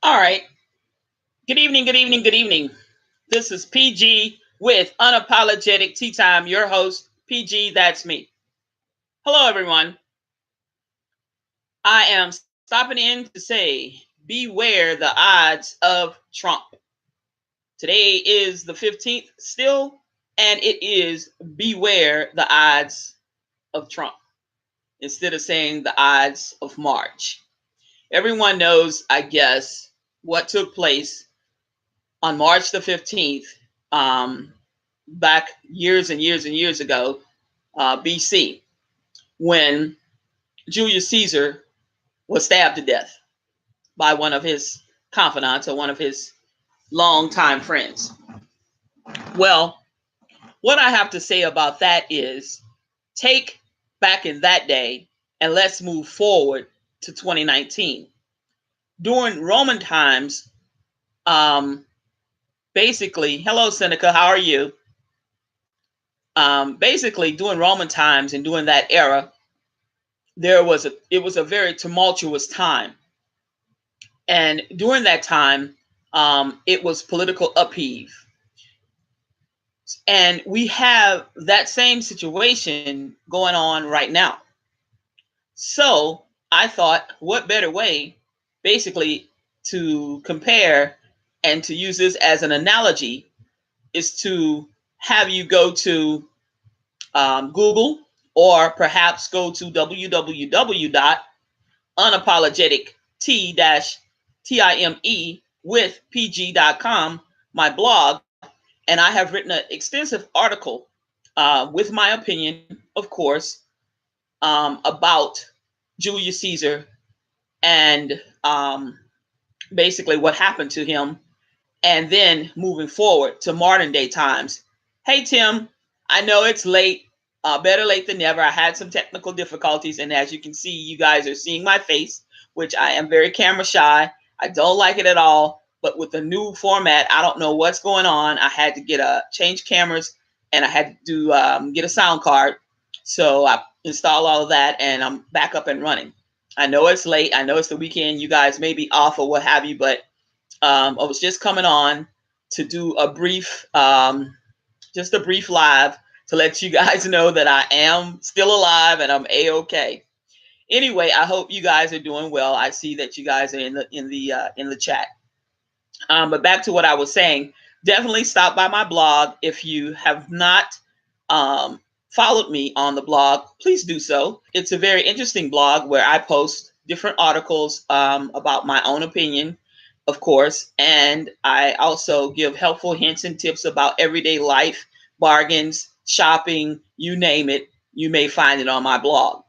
All right. Good evening, good evening, good evening. This is PG with Unapologetic Tea Time, your host, PG, that's me. Hello, everyone. I am stopping in to say, beware the odds of Trump. Today is the 15th still, and it is beware the odds of Trump instead of saying the odds of March. Everyone knows, I guess, what took place on March the 15th, back years and years and years ago, BC, when Julius Caesar was stabbed to death by one of his confidants or one of his longtime friends. Well, what I have to say about that is take back in that day and let's move forward to 2019. During Roman times, basically, hello, Seneca, how are you? Basically, during Roman times and during that era, it was a very tumultuous time, and during that time, it was political upheave, and we have that same situation going on right now. So I thought, what better way, basically, to compare and to use this as an analogy is to have you go to Google, or perhaps go to www.unapologetic-time with pg.com, my blog, and I have written an extensive article with my opinion, of course, about Julius Caesar and basically what happened to him, and then moving forward to modern day times. Hey, Tim, I know it's late. Better late than never. I had some technical difficulties, and as you can see, you guys are seeing my face, which I am very camera shy. I don't like it at all. But with the new format, I don't know what's going on. I had to change cameras, and I had to get a sound card. So I installed all of that, and I'm back up and running. I know it's late. I know it's the weekend. You guys may be off or what have you, but I was just coming on to do a brief, just a brief live to let you guys know that I am still alive and I'm a-okay. Anyway, I hope you guys are doing well. I see that you guys are in the chat. But back to what I was saying. Definitely stop by my blog. If you have not followed me on the blog, please do so. It's a very interesting blog where I post different articles about my own opinion, of course, and I also give helpful hints and tips about everyday life, bargains, shopping, you name it. You may find it on my blog.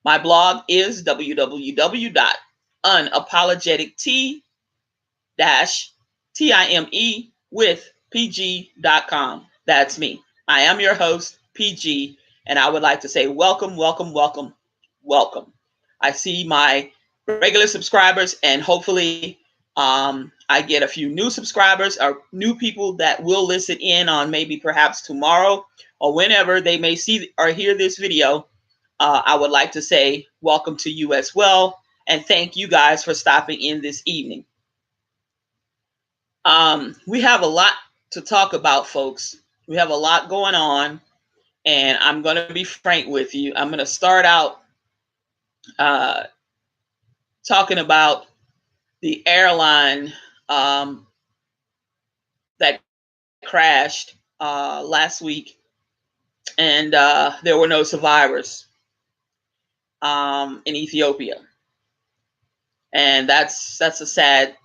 My blog is www.unapologetic-time with pg.com. That's me. I am your host, PG, and I would like to say welcome, welcome, welcome, welcome. I see my regular subscribers, and hopefully I get a few new subscribers or new people that will listen in on maybe perhaps tomorrow or whenever they may see or hear this video. I would like to say welcome to you as well, and thank you guys for stopping in this evening. We have a lot to talk about, folks. We have a lot going on, and I'm going to be frank with you. I'm going to start out talking about the airline that crashed last week, and there were no survivors in Ethiopia, and that's a sad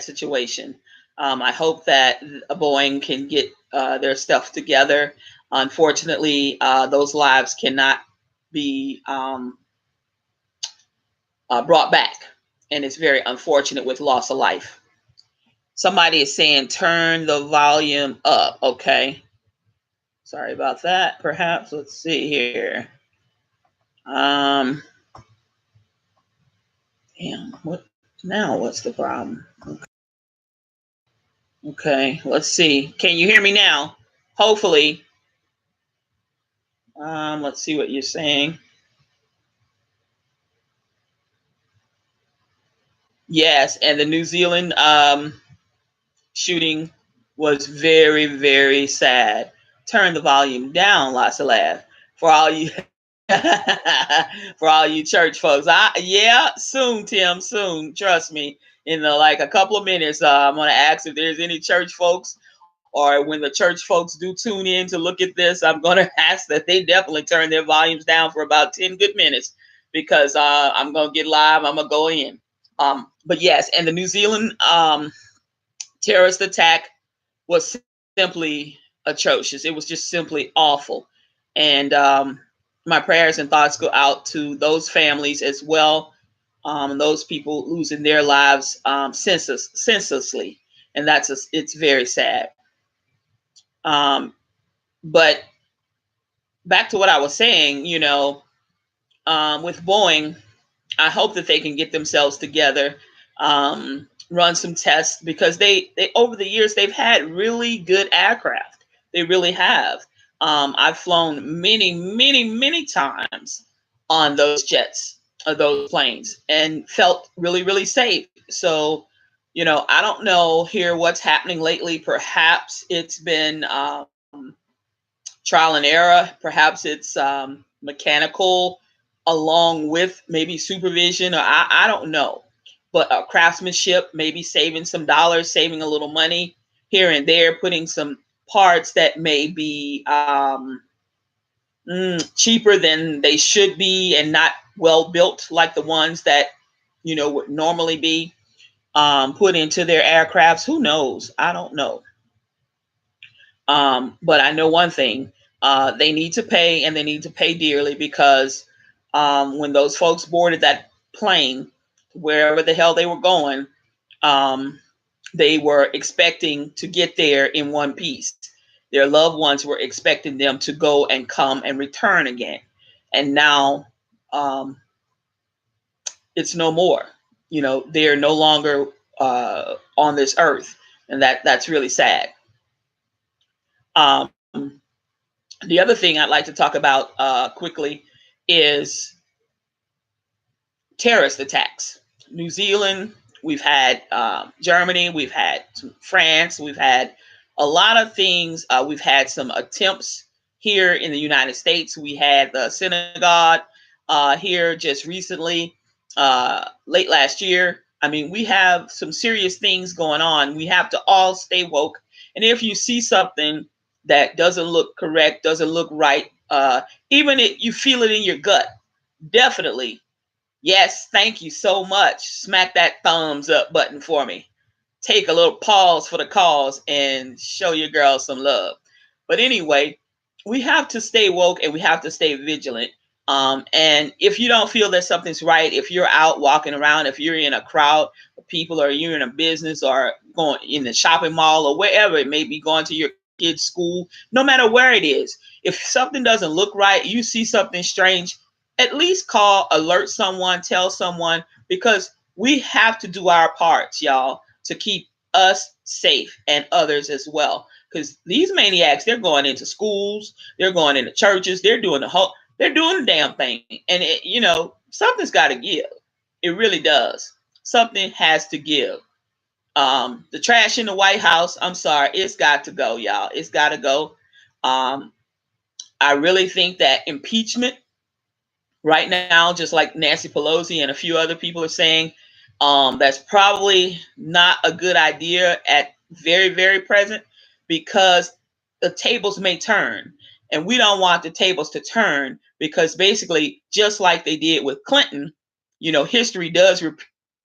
situation. I hope that Boeing can get their stuff together. Unfortunately, those lives cannot be brought back, and it's very unfortunate with loss of life. Somebody is saying turn the volume up. Okay, sorry about that. Perhaps let's see here. Damn, what now? What's the problem? Okay, let's see. Can you hear me now? Hopefully. Let's see what you're saying. Yes, and the New Zealand shooting was very, very sad. Turn the volume down, lots of laugh for all you for all you church folks. Yeah, soon, Tim, soon. Trust me. In like a couple of minutes, I'm gonna ask if there's any church folks, or when the church folks do tune in to look at this, I'm gonna ask that they definitely turn their volumes down for about 10 good minutes, because I'm gonna get live. I'm gonna go in. But yes, and the New Zealand terrorist attack was simply atrocious. It was just simply awful. And my prayers and thoughts go out to those families as well, those people losing their lives senselessly. And it's very sad. Um, but back to what I was saying, with Boeing, I hope that they can get themselves together, run some tests, because they over the years they've had really good aircraft. They really have. I've flown many, many, many times on those jets, those planes, and felt really, really safe. So, I don't know here what's happening lately. Perhaps it's been trial and error. Perhaps it's mechanical, along with maybe supervision, or I don't know. But craftsmanship, maybe saving some dollars, saving a little money here and there, putting some parts that may be cheaper than they should be, and not well built like the ones that would normally be put into their aircrafts. Who knows? I don't know. But I know one thing: they need to pay, and they need to pay dearly, because when those folks boarded that plane, wherever the hell they were going, um, they were expecting to get there in one piece. Their loved ones were expecting them to go and come and return again. And now um, it's no more. They're no longer on this earth. And that's really sad. Um, the other thing I'd like to talk about quickly is terrorist attacks. New Zealand, we've had Germany, we've had France, we've had a lot of things. We've had some attempts here in the United States. We had the synagogue here just recently, late last year. I mean, we have some serious things going on. We have to all stay woke. And if you see something that doesn't look correct, doesn't look right, even if you feel it in your gut, definitely, yes, thank you so much. Smack that thumbs up button for me. Take a little pause for the cause and show your girl some love. But anyway, we have to stay woke, and we have to stay vigilant. And if you don't feel that something's right, if you're out walking around, if you're in a crowd of people, or you're in a business, or going in the shopping mall, or wherever it may be, going to your kid's school, no matter where it is, if something doesn't look right, you see something strange, at least call, alert someone, tell someone, because we have to do our parts, y'all, to keep us safe and others as well. Because these maniacs, they're going into schools, they're going into churches, they're doing the damn thing. And something's got to give. It really does. Something has to give. The trash in the White House, I'm sorry, it's got to go, y'all. It's got to go. I really think that impeachment right now, just like Nancy Pelosi and a few other people are saying, that's probably not a good idea at very, very present, because the tables may turn. And we don't want the tables to turn, because basically, just like they did with Clinton, history does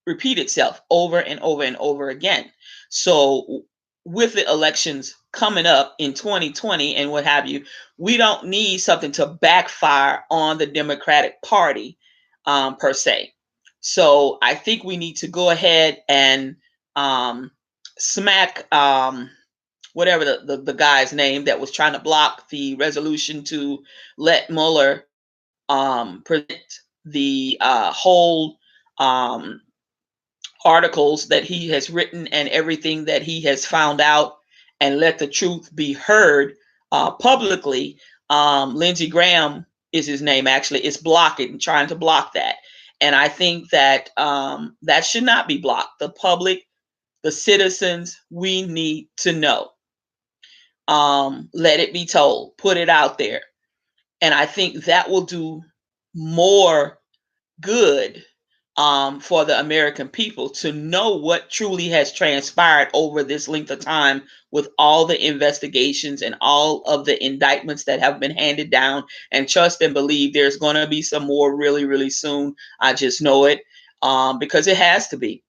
repeat itself over and over and over again. So with the elections coming up in 2020 and what have you, we don't need something to backfire on the Democratic Party per se. So I think we need to go ahead and smack whatever the guy's name that was trying to block the resolution to let Mueller present the whole articles that he has written and everything that he has found out, and let the truth be heard publicly. Lindsey Graham is his name, actually, is blocking, trying to block that. And I think that that should not be blocked. The public, the citizens, we need to know. Let it be told, put it out there. And I think that will do more good for the American people to know what truly has transpired over this length of time with all the investigations and all of the indictments that have been handed down. And trust and believe there's going to be some more really, really soon. I just know it because it has to be.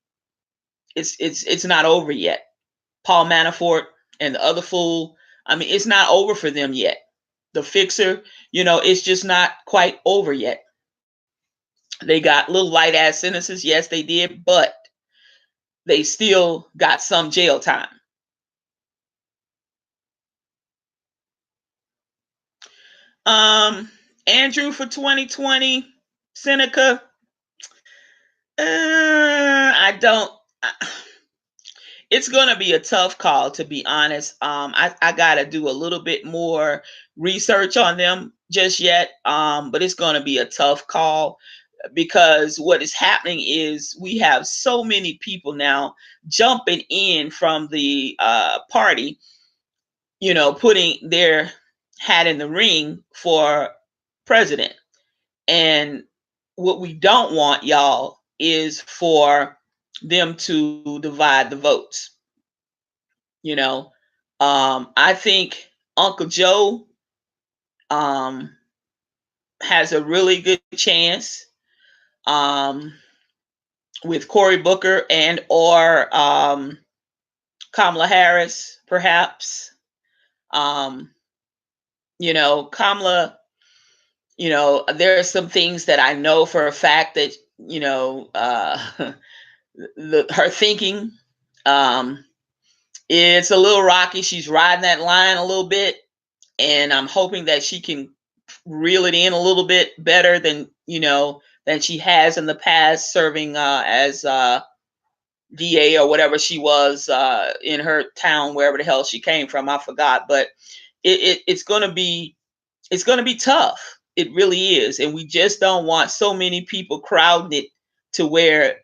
It's not over yet. Paul Manafort and the other fool. I mean, it's not over for them yet. The fixer, it's just not quite over yet. They got little light ass sentences. Yes, they did, but they still got some jail time. Andrew for 2020, Seneca. I don't. It's gonna be a tough call, to be honest. I gotta do a little bit more research on them just yet. But it's gonna be a tough call because what is happening is we have so many people now jumping in from the party, putting their hat in the ring for president. And what we don't want, y'all, is for them to divide the votes. I think Uncle Joe has a really good chance with Cory Booker and or Kamala Harris, perhaps. Kamala, there are some things that I know for a fact that, her thinking, it's a little rocky. She's riding that line a little bit, and I'm hoping that she can reel it in a little bit better than she has in the past, serving as DA or whatever she was in her town, wherever the hell she came from. I forgot, but it's gonna be tough. It really is, and we just don't want so many people crowding it to where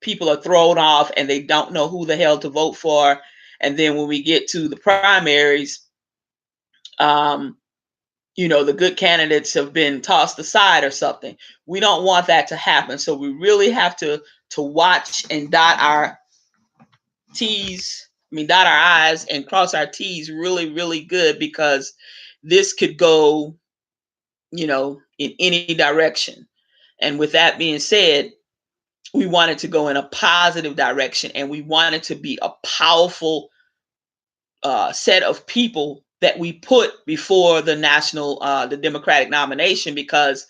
people are thrown off and they don't know who the hell to vote for. And then when we get to the primaries, the good candidates have been tossed aside or something. We don't want that to happen. So we really have to watch and dot our I's and cross our T's really, really good, because this could go, in any direction. And with that being said, we want it to go in a positive direction, and we want it to be a powerful set of people that we put before the Democratic nomination, because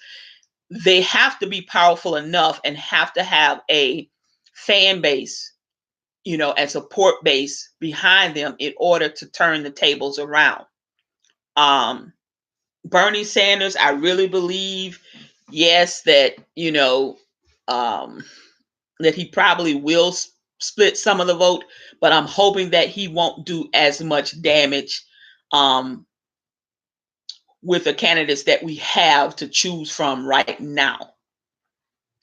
they have to be powerful enough and have to have a fan base, and support base behind them in order to turn the tables around. Bernie Sanders, I really believe, yes, that, that he probably will split some of the vote, but I'm hoping that he won't do as much damage with the candidates that we have to choose from right now.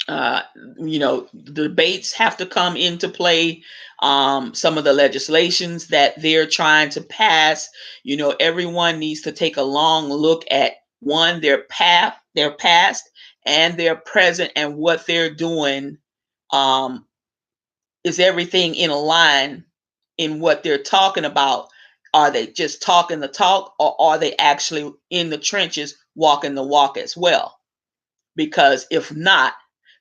The debates have to come into play. Some of the legislations that they're trying to pass, everyone needs to take a long look at their past and their present, and what they're doing. Is everything in a line in what they're talking about? Are they just talking the talk, or are they actually in the trenches walking the walk as well? Because if not,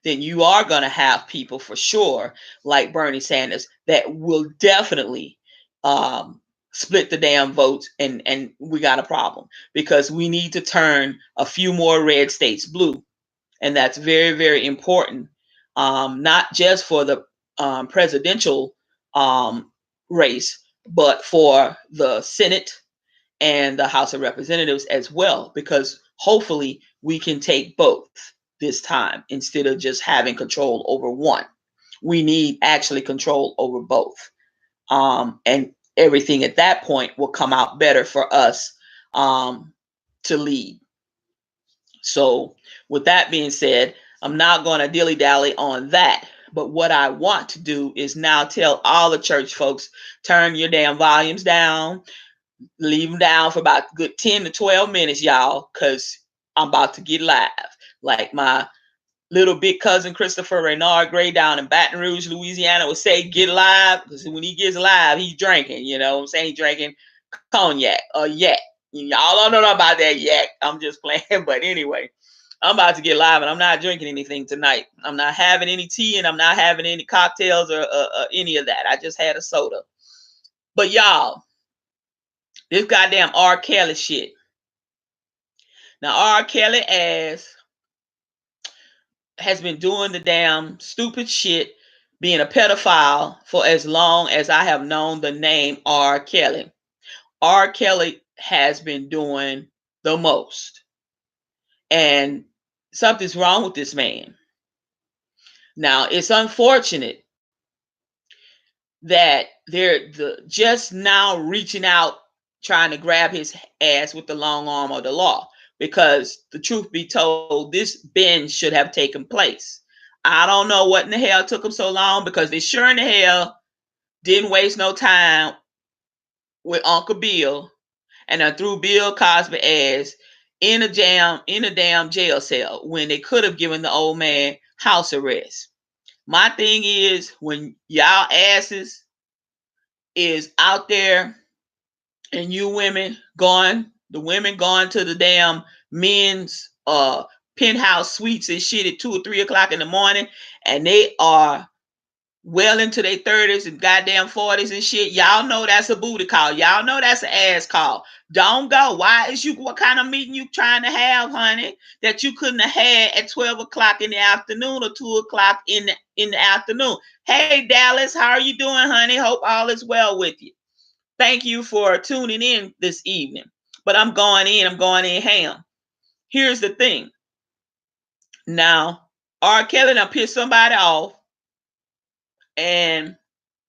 then you are going to have people for sure, like Bernie Sanders, that will definitely split the damn votes, and we got a problem, because we need to turn a few more red states blue. And that's very, very important, not just for the presidential race, but for the Senate and the House of Representatives as well, because hopefully we can take both this time instead of just having control over one. We need actually control over both. And everything at that point will come out better for us to lead. So with that being said, I'm not going to dilly-dally on that. But what I want to do is now tell all the church folks, turn your damn volumes down, leave them down for about a good 10 to 12 minutes, y'all, because I'm about to get live. Like my little big cousin Christopher Renard Gray down in Baton Rouge, Louisiana would say, get live, because when he gets live, he's drinking, you know what I'm saying? He's drinking cognac or yak. Y'all don't know about that yak. I'm just playing. But anyway, I'm about to get live and I'm not drinking anything tonight. I'm not having any tea and I'm not having any cocktails or any of that. I just had a soda. But y'all, this goddamn R. Kelly shit. Now, R. Kelly has been doing the damn stupid shit, being a pedophile for as long as I have known the name R. Kelly. R. Kelly has been doing the most. And something's wrong with this man. Now, it's unfortunate that they're just now reaching out, trying to grab his ass with the long arm of the law. Because the truth be told, this binge should have taken place. I don't know what in the hell took them so long, because they sure in the hell didn't waste no time with Uncle Bill and I threw Bill Cosby ass in a damn jail cell when they could have given the old man house arrest. My thing is, when y'all asses is out there and you women the women going to the damn men's penthouse suites and shit at 2 or 3 o'clock in the morning, and they are well into their 30s and goddamn 40s and shit. Y'all know that's a booty call. Y'all know that's an ass call. Don't go. What kind of meeting you trying to have, honey, that you couldn't have had at 12 o'clock in the afternoon or 2 o'clock in the afternoon? Hey, Dallas, how are you doing, honey? Hope all is well with you. Thank you for tuning in this evening. But I'm going in ham. Here's the thing. Now, R. Kelly done pissed somebody off, and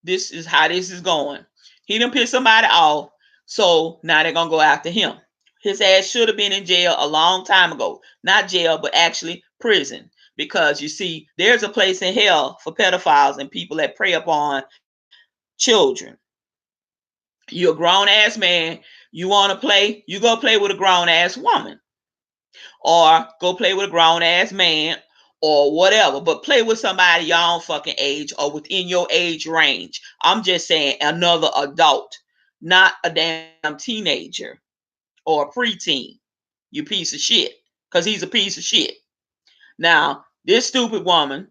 this is how this is going. He done pissed somebody off, so now they're gonna go after him. His ass should have been in jail a long time ago. Not jail, but actually prison. Because you see, there's a place in hell for pedophiles and people that prey upon children. You're a grown ass man. You want to play? You go play with a grown ass woman, or go play with a grown ass man, or whatever. But play with somebody your own fucking age or within your age range. I'm just saying, another adult, not a damn teenager or a preteen. You piece of shit, because he's a piece of shit. Now, this stupid woman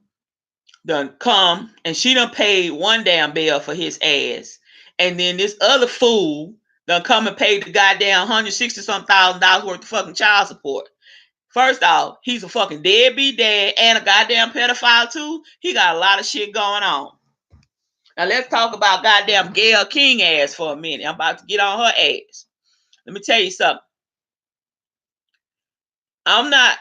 done come and she done paid one damn bill for his ass, and then this other fool done come and paid the goddamn $160,000 worth of fucking child support. First off, he's a fucking deadbeat dad and a goddamn pedophile too. He got a lot of shit going on. Now let's talk about goddamn Gayle King ass for a minute. I'm about to get on her ass. Let me tell you something. I'm not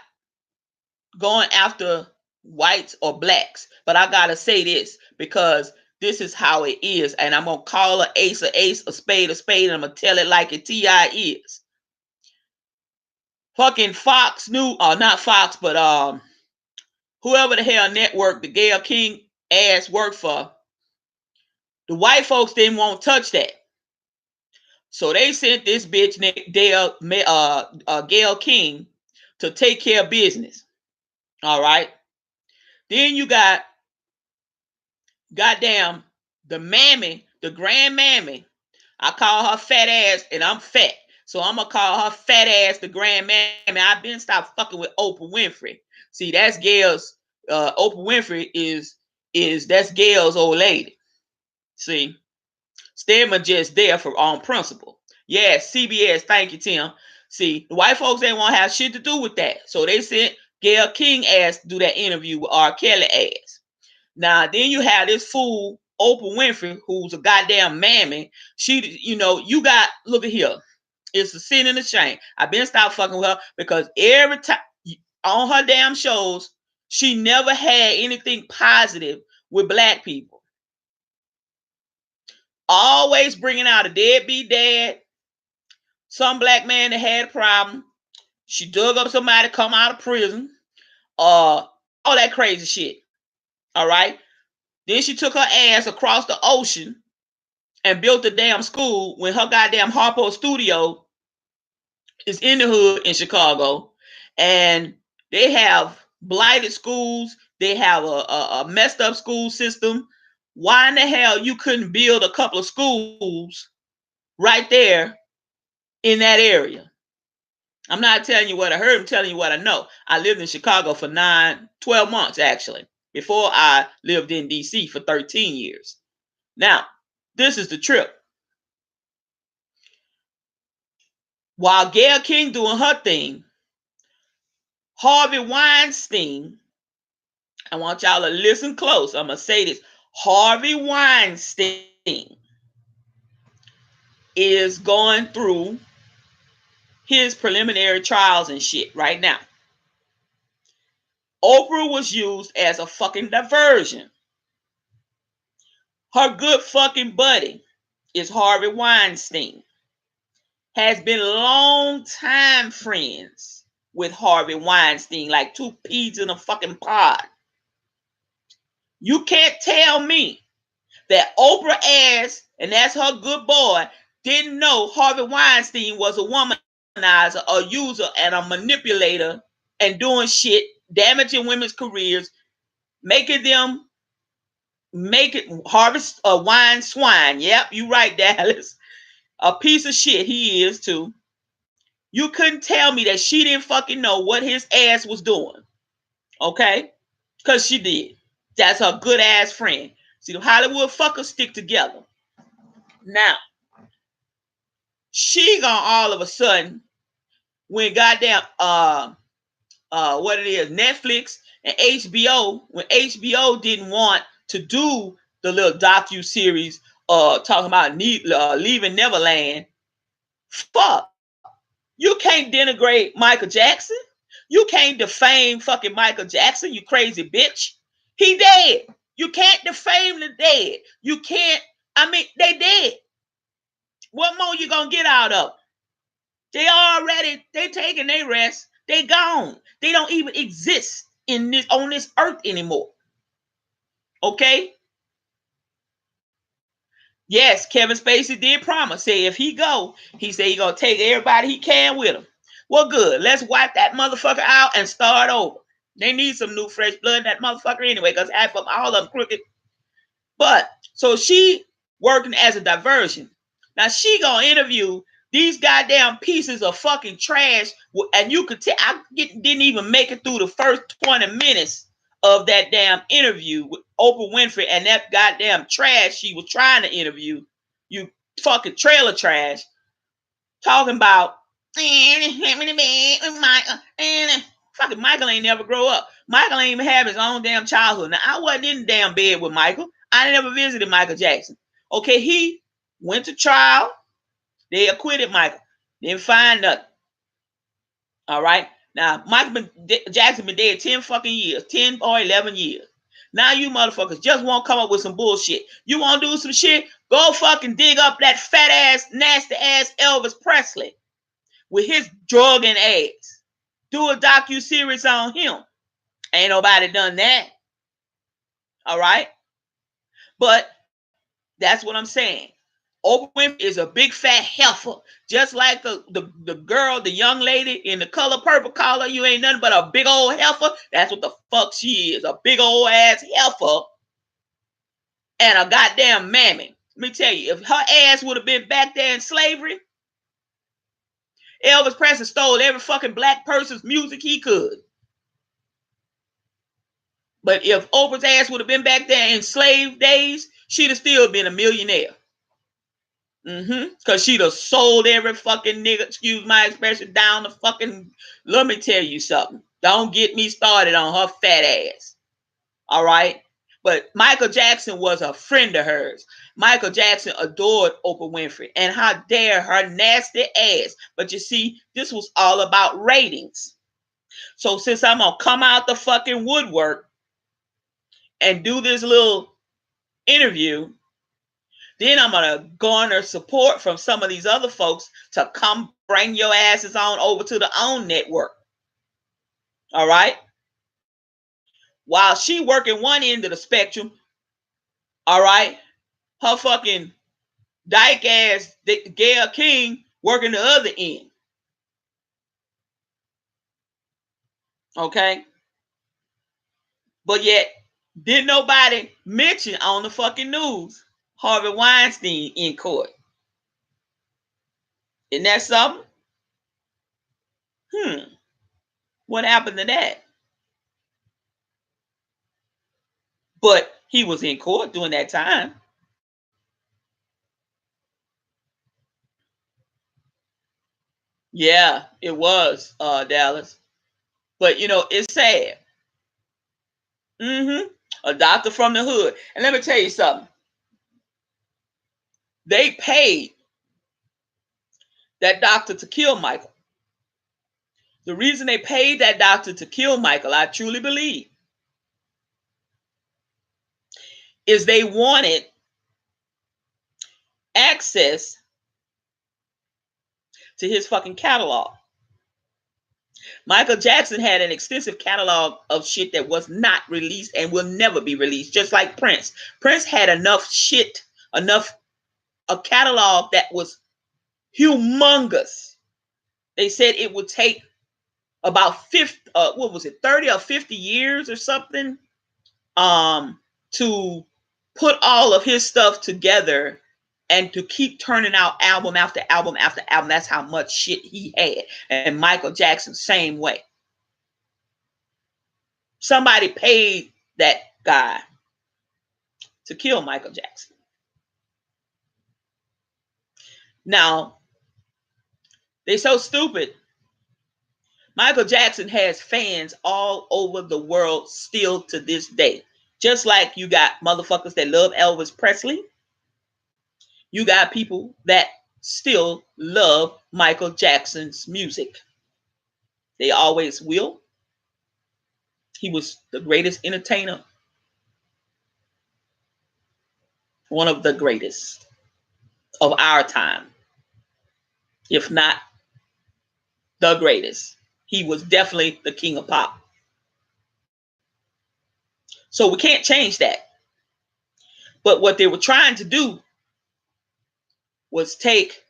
going after whites or blacks, but I gotta say this, because this is how it is, and I'm gonna call a ace, a spade, and I'm gonna tell it like it T.I. is. Fucking Fox News, or not Fox, but whoever the hell network the Gayle King ass worked for, the white folks didn't want to touch that. So they sent this bitch Gayle King to take care of business. All right. Then you got goddamn the mammy, the grand mammy. I call her fat ass, and I'm fat. So I'm gonna call her fat ass the grand mammy. I've been stopped fucking with Oprah Winfrey. See, that's Gayle's Oprah Winfrey is that's Gayle's old lady. See, Stedman just there for on principle. Yes, CBS, thank you, Tim. See, the white folks ain't want to have shit to do with that. So they sent Gayle King ass to do that interview with R. Kelly ass. Now, then you have this fool, Oprah Winfrey, who's a goddamn mammy. She, you got, look at here. It's a sin and a shame. I've been stopped fucking with her because every time on her damn shows, she never had anything positive with black people. Always bringing out a deadbeat dad, some black man that had a problem. She dug up somebody come out of prison. all that crazy shit. All right. Then she took her ass across the ocean and built a damn school when her goddamn Harpo studio is in the hood in Chicago. And they have blighted schools. They have a messed up school system. Why in the hell you couldn't build a couple of schools right there in that area? I'm not telling you what I heard. I'm telling you what I know. I lived in Chicago for 12 months, actually, before I lived in D.C. for 13 years. Now, this is the trip. While Gayle King doing her thing, Harvey Weinstein, I want y'all to listen close. I'm going to say this. Harvey Weinstein is going through his preliminary trials and shit right now. Oprah was used as a fucking diversion. Her good fucking buddy is Harvey Weinstein. Has been long time friends with Harvey Weinstein, like two peas in a fucking pod. You can't tell me that Oprah ass, and that's her good boy, didn't know Harvey Weinstein was a womanizer, a user, and a manipulator, and doing shit, damaging women's careers, making Harvey a wine swine. Yep, you right, Dallas. A piece of shit he is too. You couldn't tell me that she didn't fucking know what his ass was doing. Okay? Because she did. That's her good ass friend. See, the Hollywood fuckers stick together. Now, she gonna all of a sudden, when goddamn what it is, Netflix and HBO, when HBO didn't want to do the little docu-series talking about leaving Neverland, fuck. You can't denigrate Michael Jackson. You can't defame fucking Michael Jackson, you crazy bitch. He dead. You can't defame the dead. You can't, they dead. What more you gonna get out of them? They taking their rest. They gone. They don't even exist on this earth anymore. Okay? Yes, Kevin Spacey did promise. Say if he go, he said he gonna take everybody he can with him. Well, good. Let's wipe that motherfucker out and start over. They need some new fresh blood in that motherfucker anyway, because half of all of them crooked. But so she working as a diversion. Now she gonna interview these goddamn pieces of fucking trash, and you could tell I didn't even make it through the first 20 minutes of that damn interview with Oprah Winfrey and that goddamn trash she was trying to interview. You fucking trailer trash, talking about fucking Michael ain't never grow up. Michael ain't even have his own damn childhood. Now I wasn't in the damn bed with Michael. I never visited Michael Jackson. Okay, he went to trial. They acquitted Michael. Didn't find nothing. All right. Now, Michael Jackson been dead 10 fucking years, 10 or 11 years. Now you motherfuckers just won't come up with some bullshit. You want to do some shit? Go fucking dig up that fat ass, nasty ass Elvis Presley with his drugging ass. Do a docu-series on him. Ain't nobody done that. All right. But that's what I'm saying. Oprah Winfrey is a big fat heifer, just like the girl, the young lady in the color purple collar. You ain't nothing but a big old heifer. That's what the fuck she is, a big old ass heifer and a goddamn mammy. Let me tell you, if her ass would have been back there in slavery, Elvis Presley stole every fucking black person's music he could. But if Oprah's ass would have been back there in slave days, she'd have still been a millionaire. Because she'd have sold every fucking nigga, excuse my expression, down the fucking. Let me tell you something. Don't get me started on her fat ass. All right? But Michael Jackson was a friend of hers. Michael Jackson adored Oprah Winfrey. And how dare her nasty ass. But you see, this was all about ratings. So since I'm going to come out the fucking woodwork and do this little interview, then I'm going to garner support from some of these other folks to come bring your asses on over to the OWN network. All right? while she working one end of the spectrum, all right, her fucking dyke ass Gayle King working the other end. Okay? But yet, didn't nobody mention on the fucking news Harvey Weinstein in court? Isn't that something? What happened to that? But he was in court during that time. Yeah, it was Dallas. But you know, it's sad. A doctor from the hood. And let me tell you something. They paid that doctor to kill Michael. The reason they paid that doctor to kill Michael, I truly believe, is they wanted access to his fucking catalog. Michael Jackson had an extensive catalog of shit that was not released and will never be released, just like Prince. Prince had enough shit, a catalog that was humongous. They said it would take about 30 or 50 years or something, to put all of his stuff together and to keep turning out album after album after album. That's how much shit he had. And Michael Jackson, same way. Somebody paid that guy to kill Michael Jackson. Now, they're so stupid. Michael Jackson has fans all over the world still to this day. Just like you got motherfuckers that love Elvis Presley, you got people that still love Michael Jackson's music. They always will. He was the greatest entertainer. One of the greatest of our time. If not the greatest. He was definitely the king of pop. So we can't change that. But what they were trying to do was take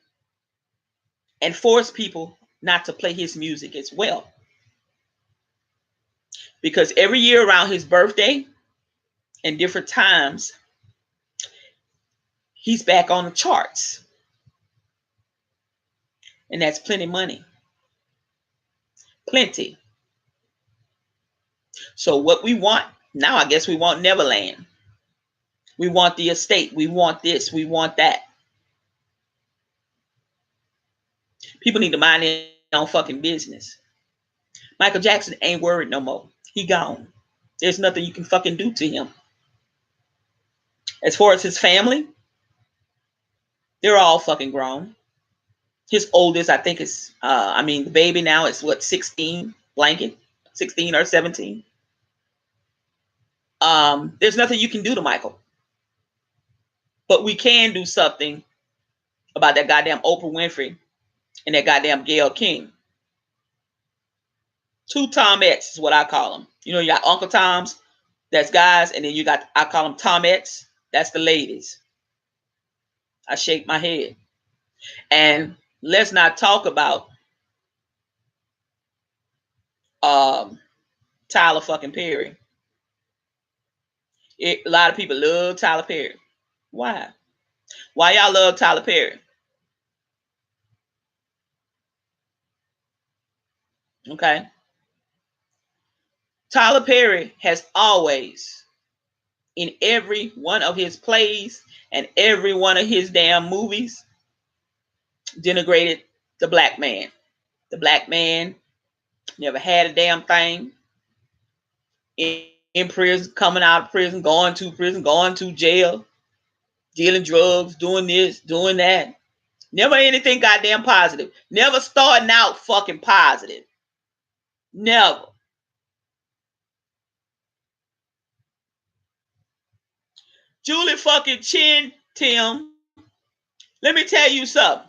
and force people not to play his music as well. Because every year around his birthday and different times, he's back on the charts. And that's plenty money. Plenty. So what we want now, I guess we want Neverland. We want the estate. We want this. We want that. People need to mind their own fucking business. Michael Jackson ain't worried no more. He gone. There's nothing you can fucking do to him. As far as his family, they're all fucking grown. His oldest, I think, is, the baby now is what, 16? Blanket? 16 or 17? There's nothing you can do to Michael. But we can do something about that goddamn Oprah Winfrey and that goddamn Gayle King. Two Tomettes is what I call them. You know, you got Uncle Toms, that's guys, and then you got, I call them Tomettes, that's the ladies. I shake my head. And let's not talk about Tyler fucking Perry. A lot of people love Tyler Perry. Why? Why y'all love Tyler Perry? Okay. Tyler Perry has always, in every one of his plays and every one of his damn movies, denigrated the black man. The black man never had a damn thing. In prison, coming out of prison, going to jail, dealing drugs, doing this, doing that. Never anything goddamn positive. Never starting out fucking positive. Never. Julie fucking Chin Tim, let me tell you something.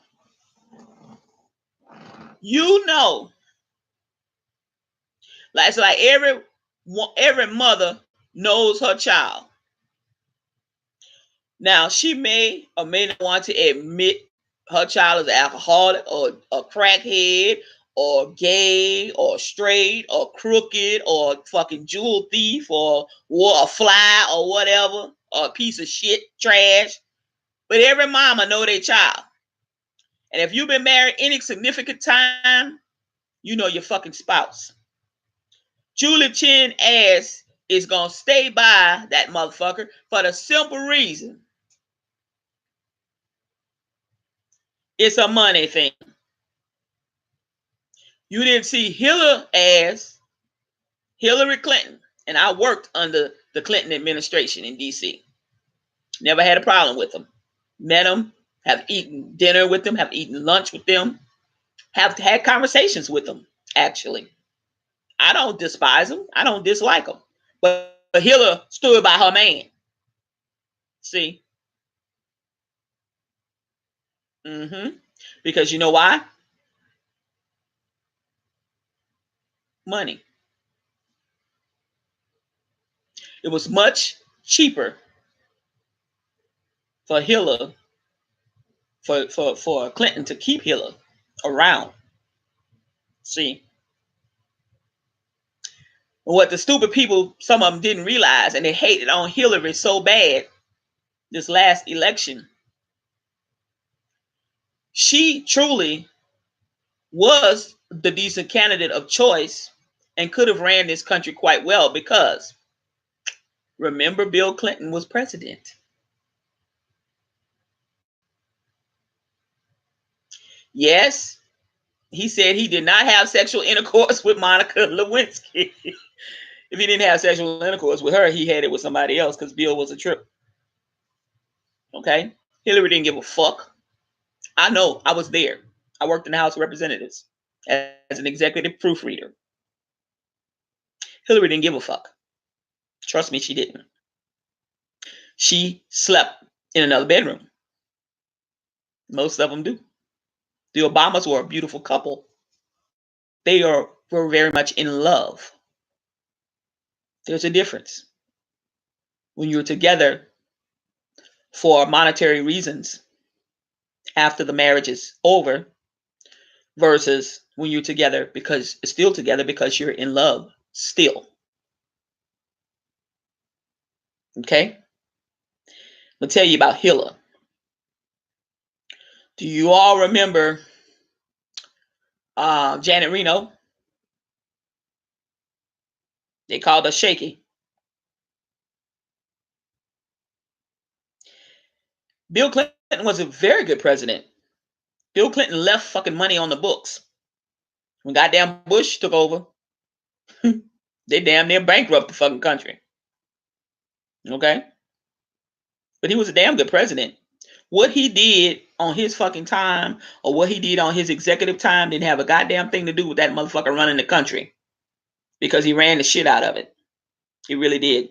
You know, like, it's like every every mother knows her child. Now, she may or may not want to admit her child is an alcoholic or a crackhead or gay or straight or crooked or fucking jewel thief or a fly or whatever, or a piece of shit, trash. But every mama know their child. And if you've been married any significant time, you know your fucking spouse. Julie Chin ass is gonna stay by that motherfucker for the simple reason it's a money thing. You didn't see Hillary Clinton, and I worked under the Clinton administration in DC. Never had a problem with them. Met them, have eaten dinner with them, have eaten lunch with them, have had conversations with them, actually. I don't despise them. I don't dislike them. But Hillary stood by her man. See? Because you know why? Money. It was much cheaper for Hillary, for Clinton to keep Hillary around. See? What the stupid people, some of them didn't realize, and they hated on Hillary so bad this last election. She truly was the decent candidate of choice and could have ran this country quite well because remember, Bill Clinton was president. Yes, he said he did not have sexual intercourse with Monica Lewinsky. If he didn't have sexual intercourse with her, he had it with somebody else because Bill was a trip. Okay? Hillary didn't give a fuck. I know. I was there. I worked in the House of Representatives as an executive proofreader. Hillary didn't give a fuck. Trust me, she didn't. She slept in another bedroom. Most of them do. The Obamas were a beautiful couple. They were very much in love. There's a difference. When you're together for monetary reasons after the marriage is over versus when you're together because still together because you're in love still. Okay? I'll tell you about Hillary. Do you all remember Janet Reno? They called her Shaky. Bill Clinton was a very good president. Bill Clinton left fucking money on the books. When goddamn Bush took over, they damn near bankrupt the fucking country. Okay? But he was a damn good president. What he did on his fucking time or what he did on his executive time didn't have a goddamn thing to do with that motherfucker running the country. Because he ran the shit out of it. He really did.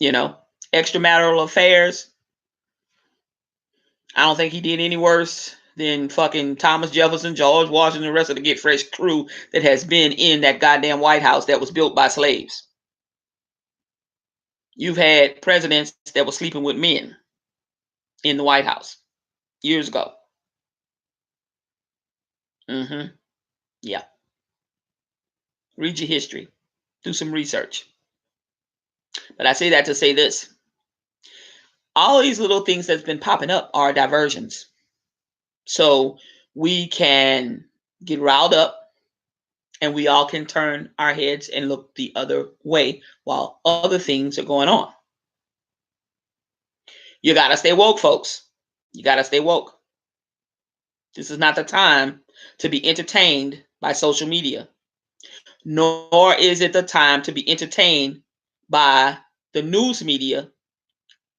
You know, extramarital affairs. I don't think he did any worse than fucking Thomas Jefferson, George Washington, the rest of the get fresh crew that has been in that goddamn White House that was built by slaves. You've had presidents that were sleeping with men in the White House years ago. Yeah. Read your history. Do some research. But I say that to say this. All these little things that's been popping up are diversions. So we can get riled up and we all can turn our heads and look the other way while other things are going on. You got to stay woke, folks. You got to stay woke. This is not the time to be entertained by social media, nor is it the time to be entertained by the news media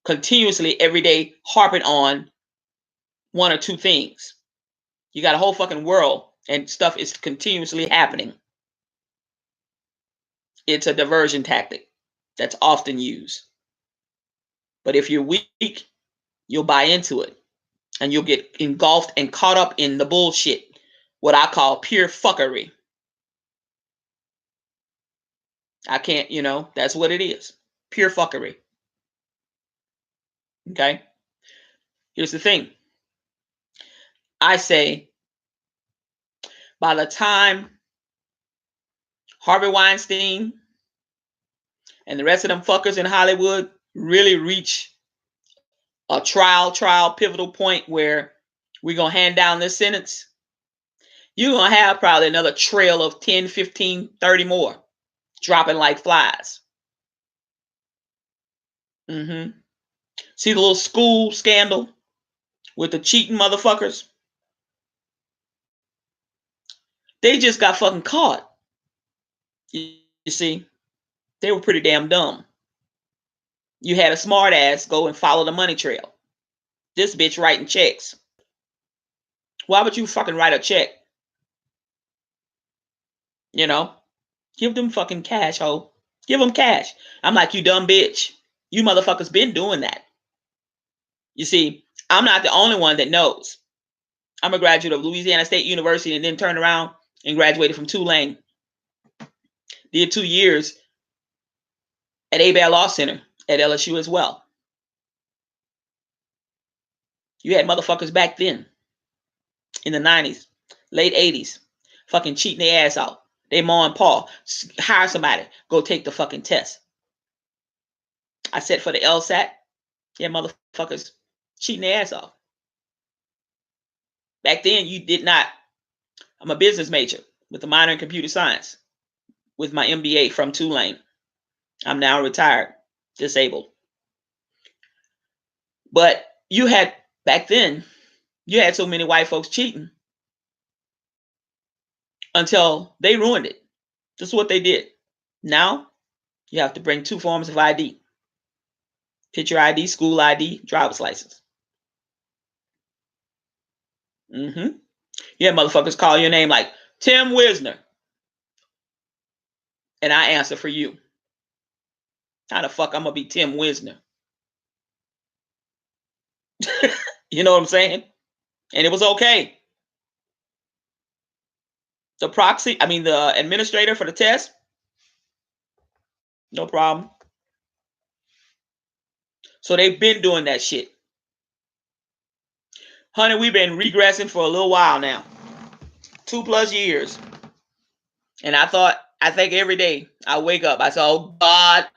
continuously every day harping on one or two things. You got a whole fucking world and stuff is continuously happening. It's a diversion tactic that's often used. But if you're weak, you'll buy into it and you'll get engulfed and caught up in the bullshit, what I call pure fuckery. I can't, that's what it is. Pure fuckery. Okay? Here's the thing. I say, by the time Harvey Weinstein and the rest of them fuckers in Hollywood really reach a trial pivotal point where we're going to hand down this sentence, you're going to have probably another trail of 10, 15, 30 more dropping like flies. See the little school scandal with the cheating motherfuckers? They just got fucking caught. You see, they were pretty damn dumb. You had a smart ass go and follow the money trail. This bitch writing checks. Why would you fucking write a check? Give them fucking cash, ho. Give them cash. I'm like, you dumb bitch. You motherfuckers been doing that. You see, I'm not the only one that knows. I'm a graduate of Louisiana State University and then turned around and graduated from Tulane. Did 2 years at Abell Law Center at LSU as well. You had motherfuckers back then in the 90s, late 80s, fucking cheating their ass out. They ma and pa hire somebody, go take the fucking test. I said for the LSAT, yeah, motherfuckers cheating their ass off. Back then, you did not. I'm a business major with a minor in computer science with my MBA from Tulane. I'm now retired, disabled. But you had, back then, you had so many white folks cheating until they ruined it. This is what they did. Now, you have to bring 2 forms of ID. Picture ID, school ID, driver's license. Yeah, motherfuckers call your name like Tim Wisner. And I answer for you. How the fuck I'm going to be Tim Wisner? You know what I'm saying? And it was okay. The administrator for the test, no problem. So they've been doing that shit. Honey, we've been regressing for a little while now. 2+ years. And I think every day I wake up, I say, oh God,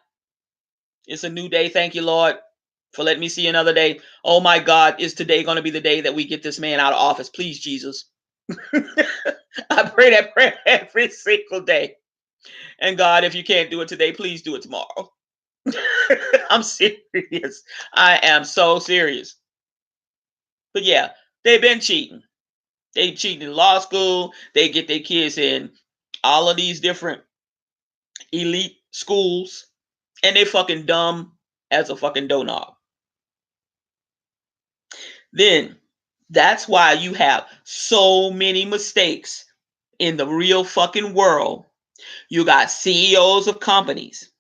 it's a new day. Thank you, Lord, for letting me see another day. Oh my God, is today going to be the day that we get this man out of office? Please, Jesus. I pray that prayer every single day. And God, if you can't do it today, please do it tomorrow. I'm serious. I am so serious. But yeah, they've been cheating. They cheat in law school. They get their kids in all of these different elite schools. And they fucking dumb as a fucking doorknob. Then that's why you have so many mistakes in the real fucking world. You got CEOs of companies.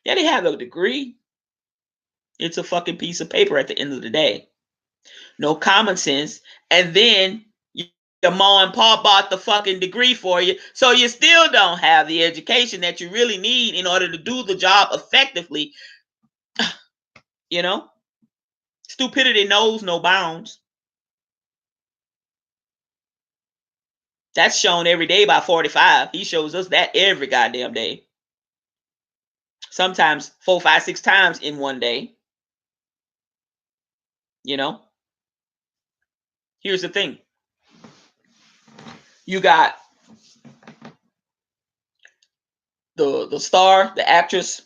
Yeah, they have a degree. It's a fucking piece of paper at the end of the day. No common sense. And then your mom and pop bought the fucking degree for you. So you still don't have the education that you really need in order to do the job effectively. Stupidity knows no bounds. That's shown every day by 45. He shows us that every goddamn day. Sometimes 4, 5, 6 times in one day. Here's the thing. You got the star, the actress.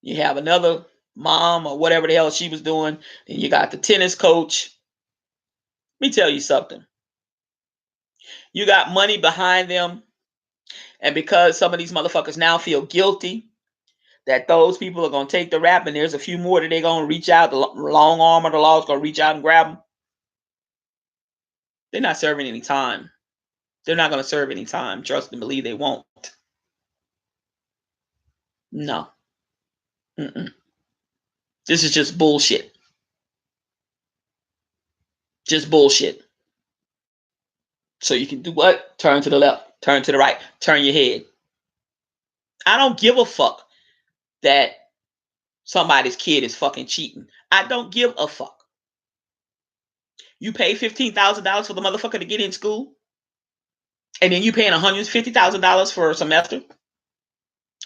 You have another mom or whatever the hell she was doing. And you got the tennis coach. Let me tell you something. You got money behind them. And because some of these motherfuckers now feel guilty that those people are going to take the rap, and there's a few more that they're going to reach out, the long arm of the law is going to reach out and grab them. They're not serving any time. They're not going to serve any time. Trust and believe they won't. No. This is just bullshit. Just bullshit. So you can do what? Turn to the left, turn to the right, turn your head. I don't give a fuck that somebody's kid is fucking cheating. I don't give a fuck. You pay $15,000 for the motherfucker to get in school, and then you paying $150,000 for a semester.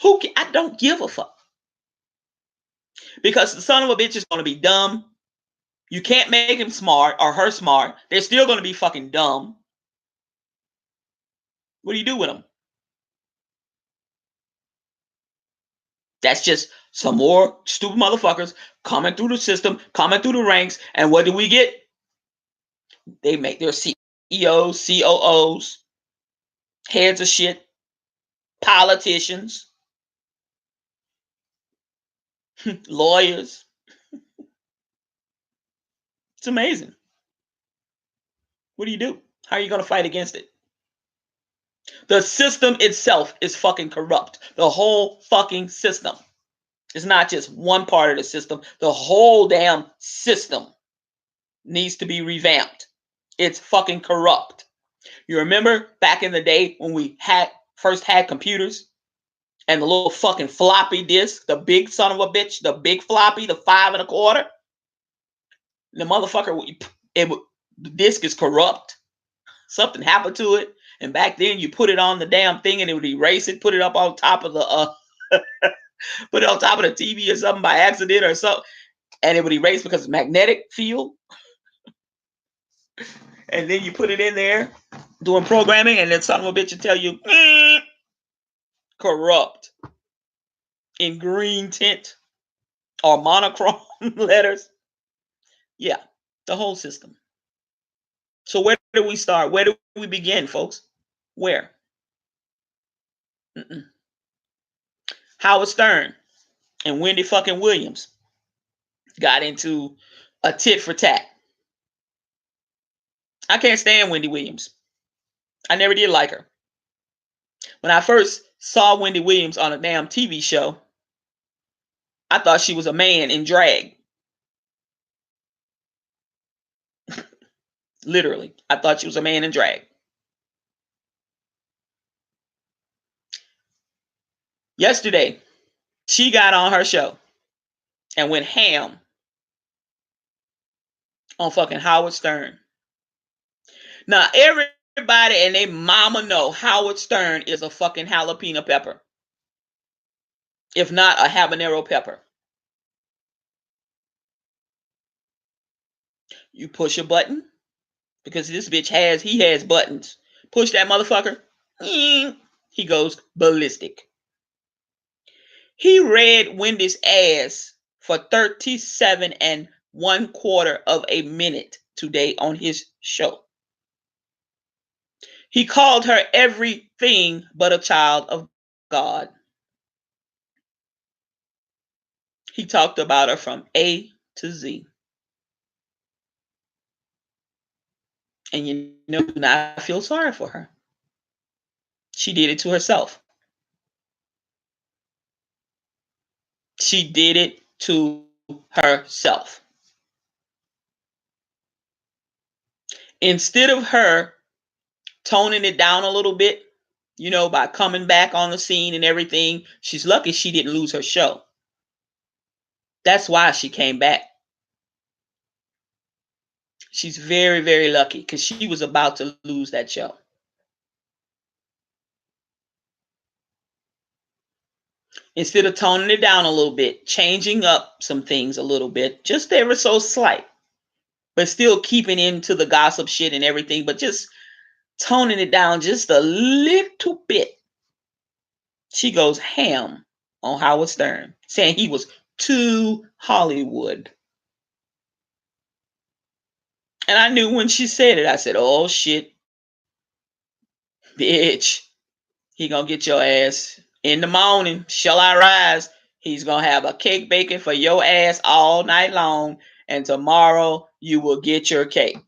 I don't give a fuck. Because the son of a bitch is going to be dumb. You can't make him smart or her smart. They're still going to be fucking dumb. What do you do with them? That's just some more stupid motherfuckers coming through the system, coming through the ranks. And what do we get? They make their CEOs, COOs, heads of shit, politicians, lawyers. It's amazing. What do you do? How are you going to fight against it? The system itself is fucking corrupt. The whole fucking system. It's not just one part of the system. The whole damn system needs to be revamped. It's fucking corrupt. You remember back in the day when we first had computers and the little fucking floppy disk, the big son of a bitch, the big floppy, the 5 1/4. The motherfucker, the disk is corrupt. Something happened to it. And back then you put it on the damn thing and it would erase it, put it up on top of the put it on top of the TV or something by accident or something, and it would erase because it's magnetic field. And then you put it in there doing programming, and then son of a bitch will tell you corrupt in green tint or monochrome letters. Yeah, the whole system. So where do we start? Where do we begin, folks? Where? Howard Stern and Wendy fucking Williams got into a tit for tat. I can't stand Wendy Williams. I never did like her. When I first saw Wendy Williams on a damn TV show, I thought she was a man in drag. Literally, I thought she was a man in drag. Yesterday, she got on her show and went ham on fucking Howard Stern. Now, everybody and their mama know Howard Stern is a fucking jalapeno pepper. If not a habanero pepper. You push a button, because this bitch he has buttons. Push that motherfucker, he goes ballistic. He read Wendy's ass for 37 1/4 of a minute today on his show. He called her everything but a child of God. He talked about her from A to Z. And you know, I feel sorry for her. She did it to herself. She did it to herself. Instead of her toning it down a little bit, you know, by coming back on the scene and everything, she's lucky she didn't lose her show. That's why she came back. She's very, very lucky because she was about to lose that show. Instead of toning it down a little bit, changing up some things a little bit, just ever so slight, but still keeping into the gossip shit and everything, but just toning it down just a little bit. She goes ham on Howard Stern, saying he was too Hollywood. And I knew when she said it, I said, oh shit, bitch, he gonna get your ass in the morning. Shall I rise? He's gonna have a cake baking for your ass all night long, and tomorrow you will get your cake.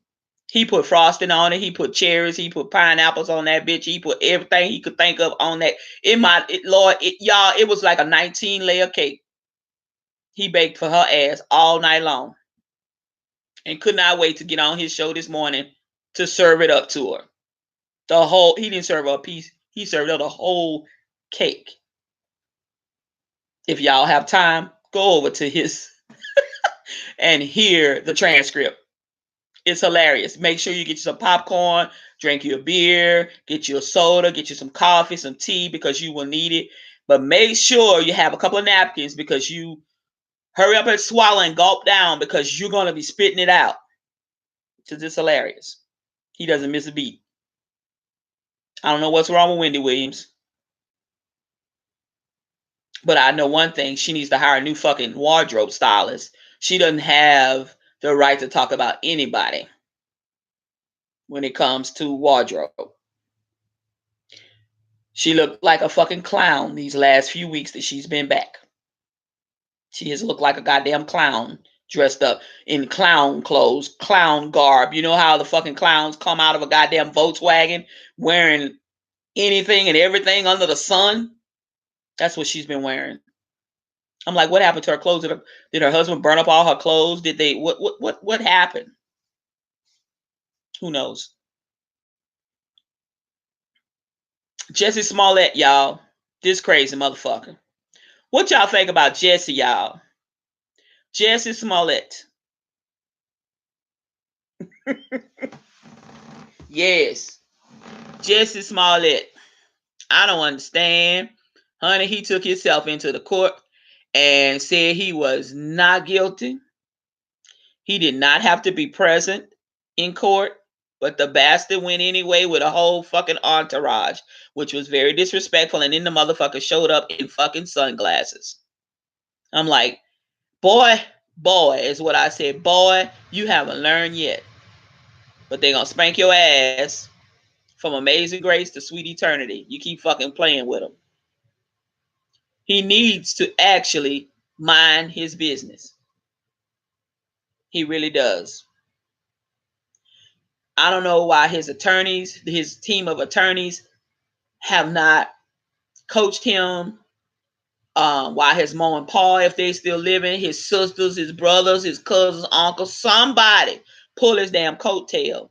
He put frosting on it. He put cherries. He put pineapples on that bitch. He put everything he could think of on that. Y'all, it was like a 19-layer cake. He baked for her ass all night long, and could not wait to get on his show this morning to serve it up to her. He didn't serve her a piece. He served her the whole cake. If y'all have time, go over to his and hear the transcript. It's hilarious. Make sure you get you some popcorn, drink your beer, get you a soda, get you some coffee, some tea, because you will need it. But make sure you have a couple of napkins, because you hurry up and swallow and gulp down, because you're going to be spitting it out. Because it's hilarious. He doesn't miss a beat. I don't know what's wrong with Wendy Williams, but I know one thing. She needs to hire a new fucking wardrobe stylist. She doesn't have the right to talk about anybody when it comes to wardrobe. She looked like a fucking clown these last few weeks that she's been back. She has looked like a goddamn clown, dressed up in clown clothes, clown garb. You know how the fucking clowns come out of a goddamn Volkswagen wearing anything and everything under the sun? That's what she's been wearing. I'm like, what happened to her clothes? Did her husband burn up all her clothes? Did they what happened? Who knows? Jesse Smollett, y'all. This crazy motherfucker. What y'all think about Jesse, y'all? Jesse Smollett. Yes. Jesse Smollett. I don't understand. Honey, he took himself into the court and said he was not guilty. He did not have to be present in court, but the bastard went anyway with a whole fucking entourage, which was very disrespectful. And then the motherfucker showed up in fucking sunglasses. I'm like, boy is what I said. Boy, you haven't learned yet. But they're going to spank your ass from Amazing Grace to Sweet Eternity. You keep fucking playing with him. He needs to actually mind his business. He really does. I don't know why his attorneys, his team of attorneys, have not coached him. Why his mom and pa, if they still living, his sisters, his brothers, his cousins, uncles, somebody pull his damn coattail.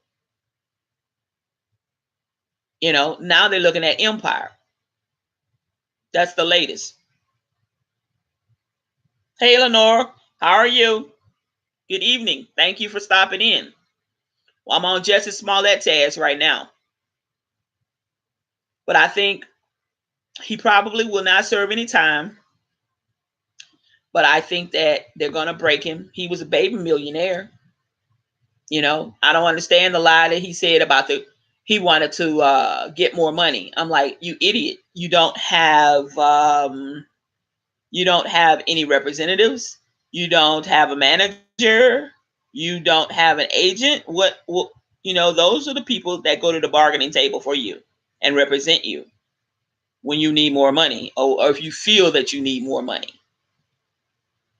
You know, now they're looking at Empire. That's the latest. Hey, Lenore, how are you? Good evening. Thank you for stopping in. Well, I'm on Jesse Smollett's ass right now. But I think he probably will not serve any time. But I think that they're going to break him. He was a baby millionaire. You know, I don't understand the lie that he said about he wanted to get more money. I'm like, you idiot. You don't have any representatives. You don't have a manager. You don't have an agent. What those are the people that go to the bargaining table for you and represent you when you need more money, or if you feel that you need more money.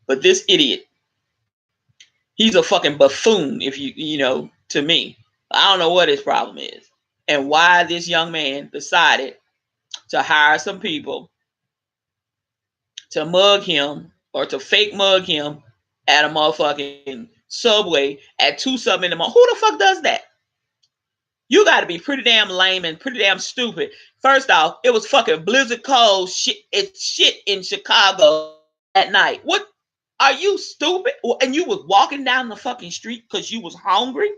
But this idiot, he's a fucking buffoon, if to me. I don't know what his problem is and why this young man decided to hire some people to mug him or to fake mug him at a motherfucking Subway at 2 something in the morning. Who the fuck does that? You got to be pretty damn lame and pretty damn stupid. First off, it was fucking blizzard cold shit. It's shit in Chicago at night. What? Are you stupid? And you was walking down the fucking street because you was hungry?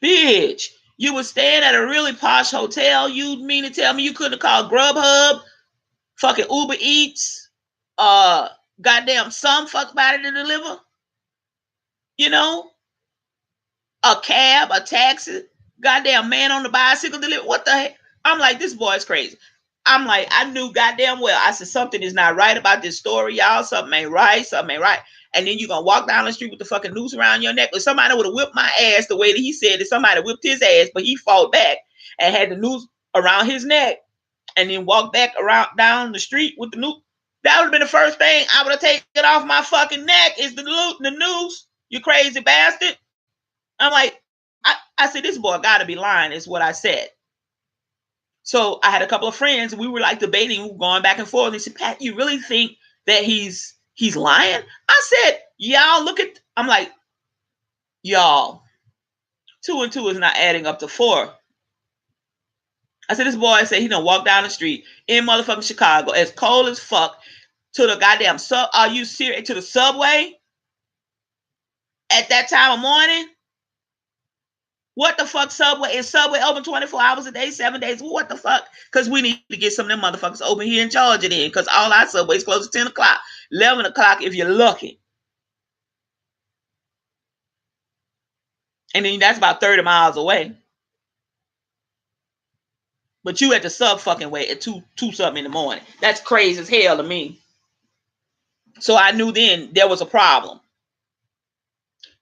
Bitch, you was staying at a really posh hotel. You mean to tell me you couldn't have called Grubhub, fucking Uber Eats, goddamn some fuck body to deliver? You know? A cab, a taxi, goddamn man on the bicycle deliver. What the heck? I'm like, this boy's crazy. I'm like, I knew goddamn well. I said, something is not right about this story, y'all. Something ain't right. Something ain't right. And then you're going to walk down the street with the fucking noose around your neck. If somebody would have whipped my ass the way that he said that somebody whipped his ass, but he fought back and had the noose around his neck and then walked back around down the street with the noose. That would have been the first thing I would have taken off my fucking neck is the noose, you crazy bastard. I'm like, I said, this boy got to be lying, is what I said. So I had a couple of friends, and we were like debating, going back and forth. And they said, Pat, you really think that he's lying? I said, y'all, I'm like, y'all, 2 and 2 is not adding up to 4. I said, this boy said he done walk down the street in motherfucking Chicago as cold as fuck to the goddamn sub. Are you serious? To the subway at that time of morning? What the fuck, Subway? Is Subway open 24 hours a day, 7 days? What the fuck? Because we need to get some of them motherfuckers open here in Georgia then, because all our Subways close at 10 o'clock, 11 o'clock if you're lucky. And then that's about 30 miles away. But you at the sub fucking way at 2 something in the morning. That's crazy as hell to me. So I knew then there was a problem.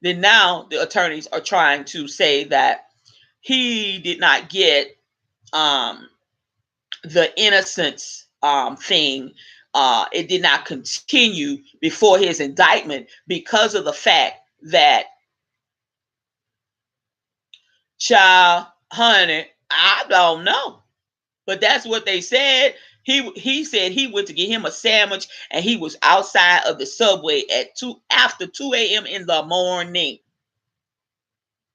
Then now the attorneys are trying to say that he did not get the innocence thing. It did not continue before his indictment because of the fact that, child, honey, I don't know. But that's what they said. He said he went to get him a sandwich and he was outside of the subway at after 2 a.m. in the morning.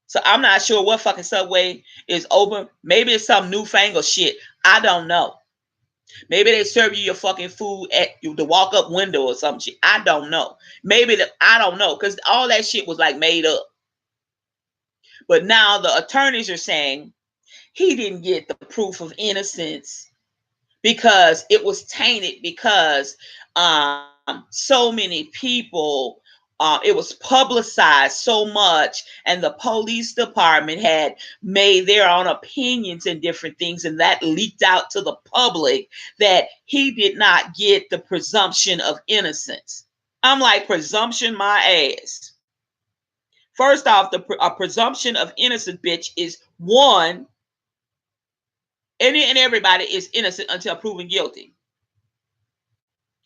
So I'm not sure what fucking subway is open. Maybe it's some newfangled shit. I don't know. Maybe they serve you your fucking food at the walk-up window or some shit. I don't know. I don't know, because all that shit was like made up. But now the attorneys are saying he didn't get the proof of innocence because it was tainted because so many people, it was publicized so much, and the police department had made their own opinions and different things, and that leaked out to the public that he did not get the presumption of innocence. I'm like, presumption my ass. First off, a presumption of innocence, bitch, is one, any and everybody is innocent until proven guilty.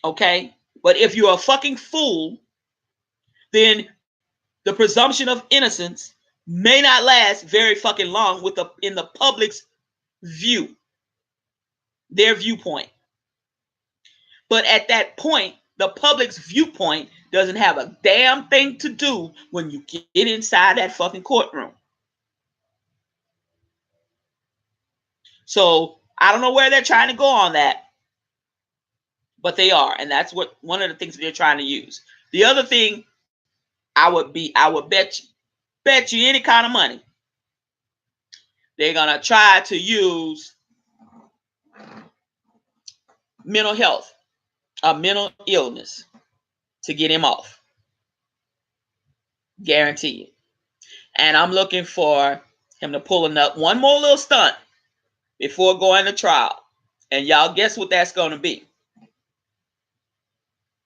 Okay? But if you're a fucking fool, then the presumption of innocence may not last very fucking long in the public's view, their viewpoint. But at that point, the public's viewpoint doesn't have a damn thing to do when you get inside that fucking courtroom. So I don't know where they're trying to go on that, but they are, and that's what one of the things that they're trying to use. The other thing, I would bet you any kind of money they're gonna try to use mental health, a mental illness, to get him off. Guarantee it. And I'm looking for him to pull one more little stunt before going to trial. And y'all guess what that's going to be?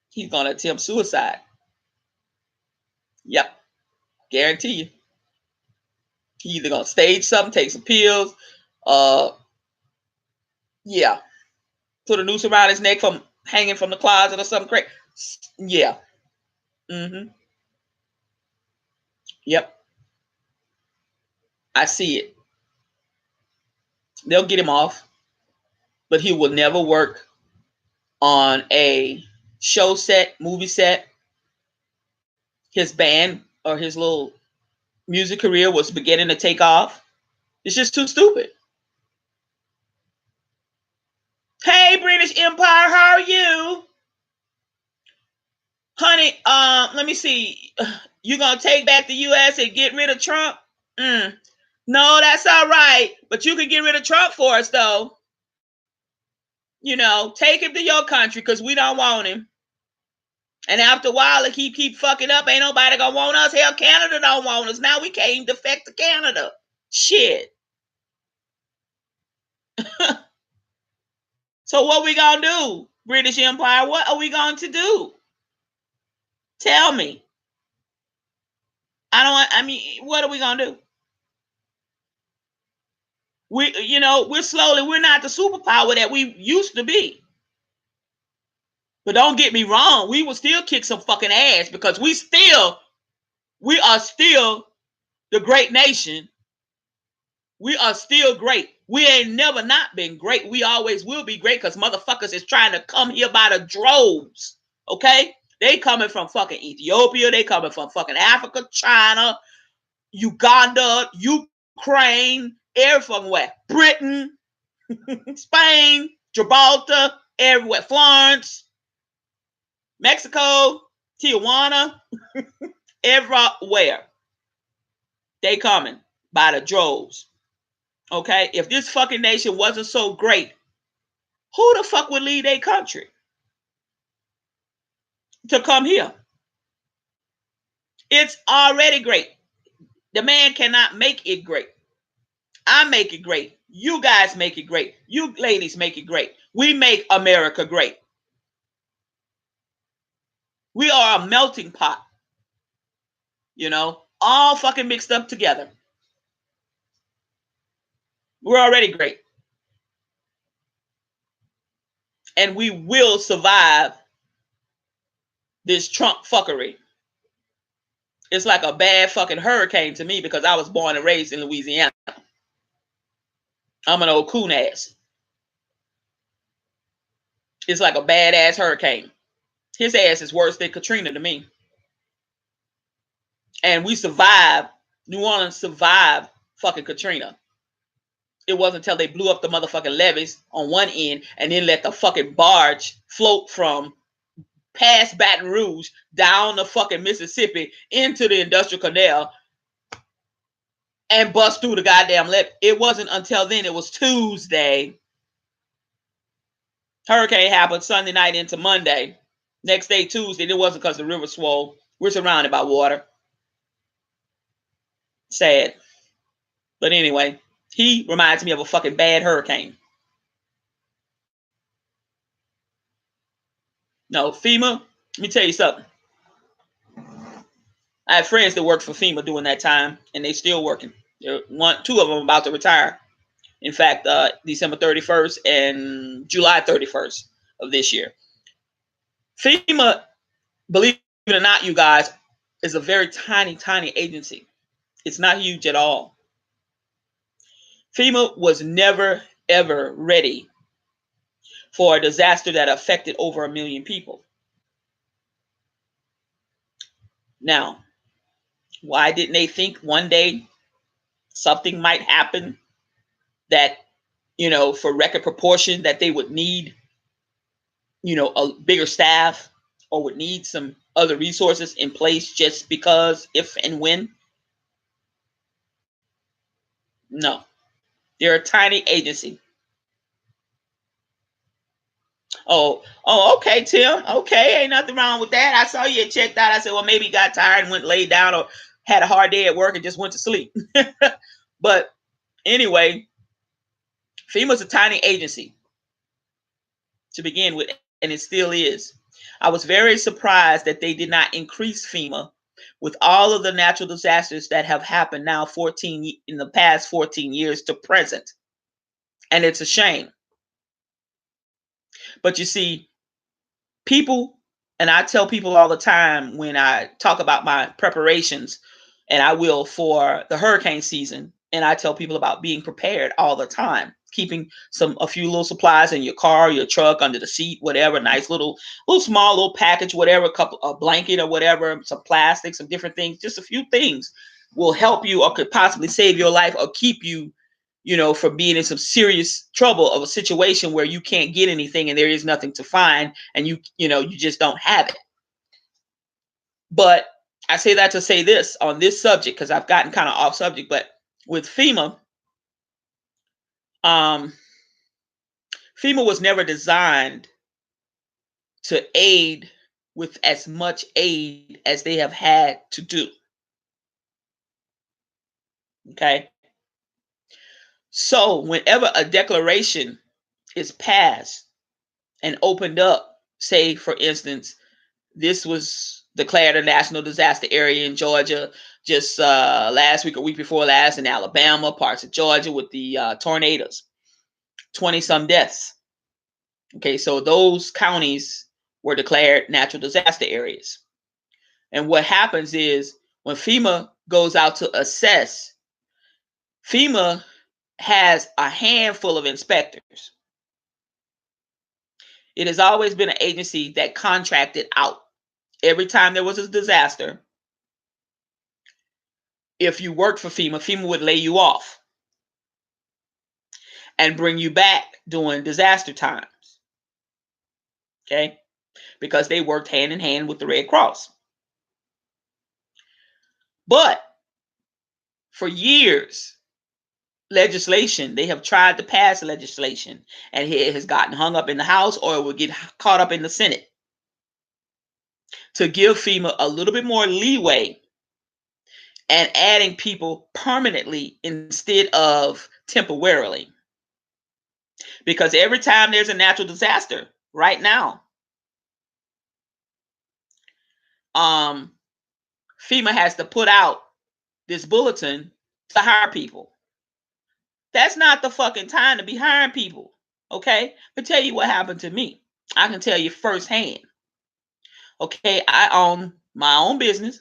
He's going to attempt suicide. Yep. Guarantee you. He's either going to stage something, take some pills, yeah. Put a noose around his neck from hanging from the closet or something crazy. Yeah. Mm-hmm. Yep. I see it. They'll get him off, but he will never work on a show set, movie set. His band or his little music career was beginning to take off. It's just too stupid. Hey, British Empire, how are you? Honey, let me see. You gonna take back the U.S. and get rid of Trump? No, that's all right. But you can get rid of Trump for us, though. You know, take him to your country because we don't want him. And after a while, if he keep fucking up, ain't nobody gonna want us. Hell, Canada don't want us. Now we can't even defect to Canada. Shit. So what we gonna do, British Empire? What are we going to do? Tell me. What are we gonna do? We're not the superpower that we used to be. But don't get me wrong, we will still kick some fucking ass because we are still the great nation. We are still great. We ain't never not been great. We always will be great because motherfuckers is trying to come here by the droves. Okay? They coming from fucking Ethiopia. They coming from fucking Africa, China, Uganda, Ukraine, every fucking way. Britain. Spain, Gibraltar, everywhere, Florence, Mexico, Tijuana, everywhere. They coming by the droves. Okay? If this fucking nation wasn't so great, who the fuck would leave their country to come here? It's already great. The man cannot make it great. I make it great. You guys make it great. You ladies make it great. We make America great. We are a melting pot. You know, all fucking mixed up together. We're already great. And we will survive this Trump fuckery. It's like a bad fucking hurricane to me because I was born and raised in Louisiana. I'm an old coon ass. It's like a badass hurricane. His ass is worse than Katrina to me. And we survived. New Orleans survived fucking Katrina. It wasn't until they blew up the motherfucking levees on one end and then let the fucking barge float from past Baton Rouge down the fucking Mississippi into the industrial canal and bust through the goddamn levee. It wasn't until then. It was Tuesday. Hurricane happened Sunday night into Monday. Next day, Tuesday. It wasn't because the river swole. We're surrounded by water. Sad. But anyway, he reminds me of a fucking bad hurricane. No, FEMA, let me tell you something. I had friends that worked for FEMA during that time, and they still working. Two of them about to retire. In fact, December 31st and July 31st of this year. FEMA, believe it or not, you guys, is a very tiny, tiny agency. It's not huge at all. FEMA was never, ever ready for a disaster that affected over 1 million people. Now, why didn't they think one day something might happen that, you know, for record proportion that they would need, you know, a bigger staff or would need some other resources in place just because, if and when? No. They're a tiny agency. Oh, okay, Tim. Okay, ain't nothing wrong with that. I saw you had checked out. I said, well, maybe he got tired and went laid down or had a hard day at work and just went to sleep. But anyway, FEMA's a tiny agency to begin with, and it still is. I was very surprised that they did not increase FEMA with all of the natural disasters that have happened now in the past 14 years to present. And it's a shame. But you see, people, and I tell people all the time when I talk about my preparations, and I will for the hurricane season, and I tell people about being prepared all the time, keeping a few little supplies in your car, your truck, under the seat, whatever, nice little small little package, whatever, a blanket or whatever, some plastic, some different things, just a few things will help you or could possibly save your life or keep you, you know, from being in some serious trouble of a situation where you can't get anything and there is nothing to find and you just don't have it. But I say that to say this on this subject, because I've gotten kind of off subject, but with FEMA, FEMA was never designed to aid with as much aid as they have had to do. Okay. So whenever a declaration is passed and opened up, say, for instance, this was declared a national disaster area in Georgia just last week or week before last, in Alabama, parts of Georgia with the tornadoes, 20-some deaths. Okay, so those counties were declared natural disaster areas. And what happens is when FEMA goes out to assess, FEMA has a handful of inspectors. It has always been an agency that contracted out. Every time there was a disaster, if you worked for FEMA, FEMA would lay you off. and bring you back during disaster times. Okay? Because they worked hand in hand with the Red Cross. But for years, they have tried to pass legislation, and it has gotten hung up in the House, or it will get caught up in the Senate, to give FEMA a little bit more leeway and adding people permanently instead of temporarily. Because every time there's a natural disaster, right now, FEMA has to put out this bulletin to hire people. That's not the fucking time to be hiring people. Okay? I'll tell you what happened to me. I can tell you firsthand. Okay, I own my own business.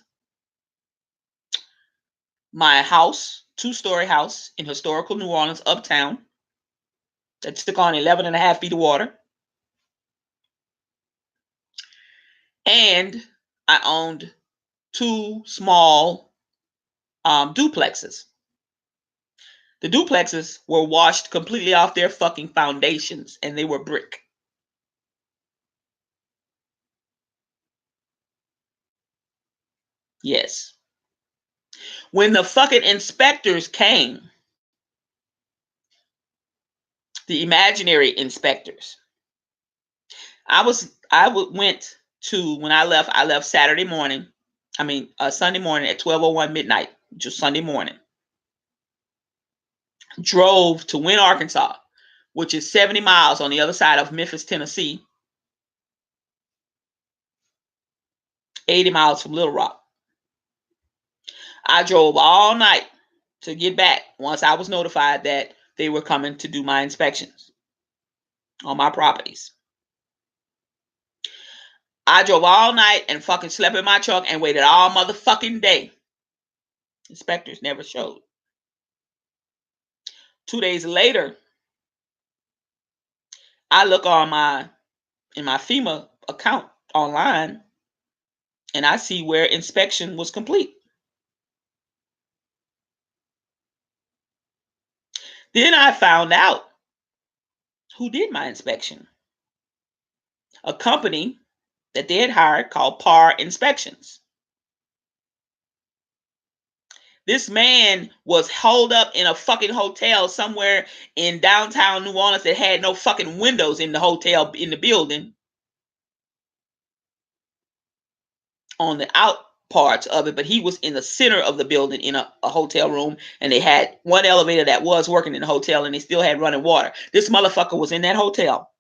My house, 2-story house in historical New Orleans, uptown, that took on 11 and a half feet of water. And I owned 2 small duplexes. The duplexes were washed completely off their fucking foundations, and they were brick. Yes. When the fucking inspectors came, the imaginary inspectors, went to, when I left Sunday morning at 12:01 midnight, just Sunday morning. Drove to Wynne, Arkansas, which is 70 miles on the other side of Memphis, Tennessee, 80 miles from Little Rock. I drove all night to get back once I was notified that they were coming to do my inspections on my properties. I drove all night and fucking slept in my truck and waited all motherfucking day. Inspectors never showed. 2 days later, I look in my FEMA account online, and I see where inspection was complete. Then I found out who did my inspection. A company that they had hired called PAR Inspections. This man was holed up in a fucking hotel somewhere in downtown New Orleans that had no fucking windows in the hotel, in the building, on the out parts of it, but he was in the center of the building in a hotel room, and they had one elevator that was working in the hotel, and they still had running water. This motherfucker was in that hotel.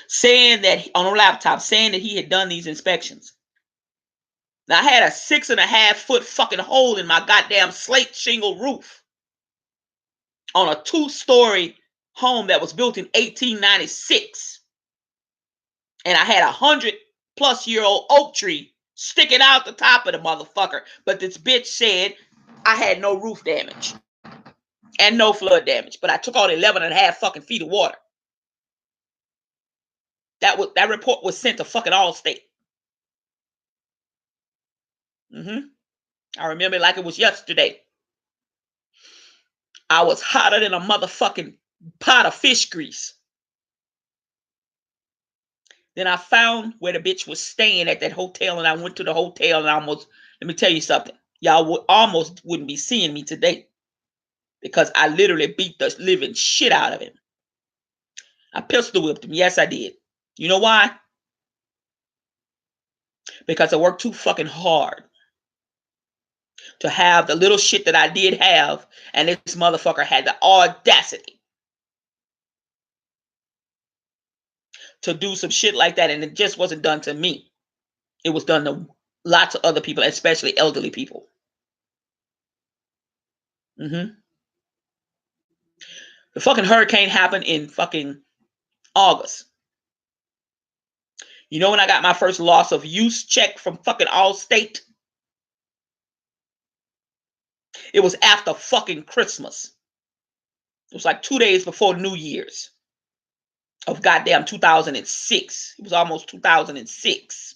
Saying that, on a laptop, saying that he had done these inspections. Now, I had a 6.5 foot fucking hole in my goddamn slate shingle roof on a 2-story home that was built in 1896. And I had 100-plus-year-old oak tree sticking out the top of the motherfucker. But this bitch said I had no roof damage and no flood damage. But I took on 11 and a half fucking feet of water. That report was sent to fucking Allstate. I remember it like it was yesterday. I was hotter than a motherfucking pot of fish grease. Then I found where the bitch was staying at that hotel, and I went to the hotel, and let me tell you something. Y'all almost wouldn't be seeing me today, because I literally beat the living shit out of him. I pistol whipped him. Yes, I did. You know why? Because I worked too fucking hard to have the little shit that I did have, and this motherfucker had the audacity to do some shit like that, and it just wasn't done to me. It was done to lots of other people, especially elderly people. The fucking hurricane happened in fucking August. You know when I got my first loss of use check from fucking Allstate? It was after fucking Christmas. It was like 2 days before New Year's of goddamn 2006. It was almost 2006.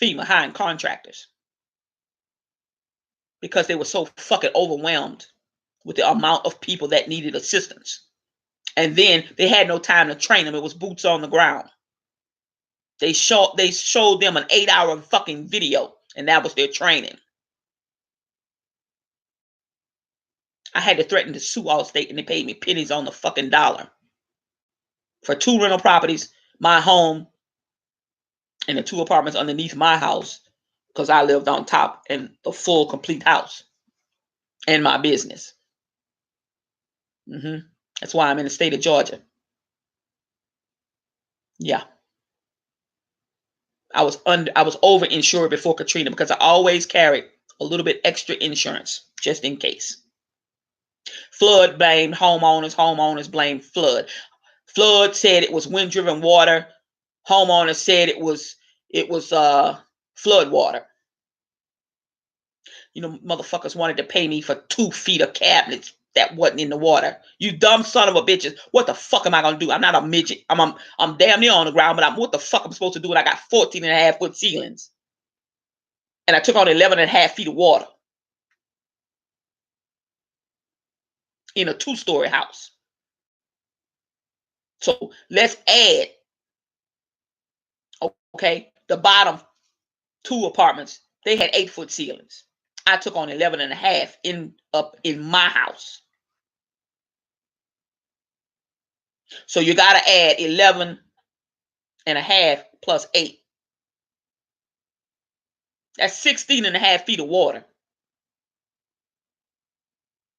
FEMA hiring contractors. because they were so fucking overwhelmed with the amount of people that needed assistance. And then they had no time to train them. It was boots on the ground. They showed them an 8-hour fucking video, and that was their training. I had to threaten to sue Allstate, and they paid me pennies on the fucking dollar for 2 rental properties, my home, and the 2 apartments underneath my house, because I lived on top, and the full complete house, and my business. That's why I'm in the state of Georgia. Yeah. I was over-insured before Katrina because I always carried a little bit extra insurance just in case. Flood blamed homeowners. Homeowners blamed flood. Flood said it was wind-driven water. Homeowners said it was flood water. You know, motherfuckers wanted to pay me for 2 feet of cabinets that wasn't in the water. You dumb son of a bitches. What the fuck am I gonna do? I'm not a midget. I'm damn near on the ground, but what the fuck I'm supposed to do when I got 14.5-foot ceilings? And I took on 11.5 feet of water in a 2-story house. So let's add, okay, the bottom 2 apartments, they had 8-foot ceilings. I took on 11.5 up in my house. So you got to add 11.5 plus 8. That's 16.5 feet of water.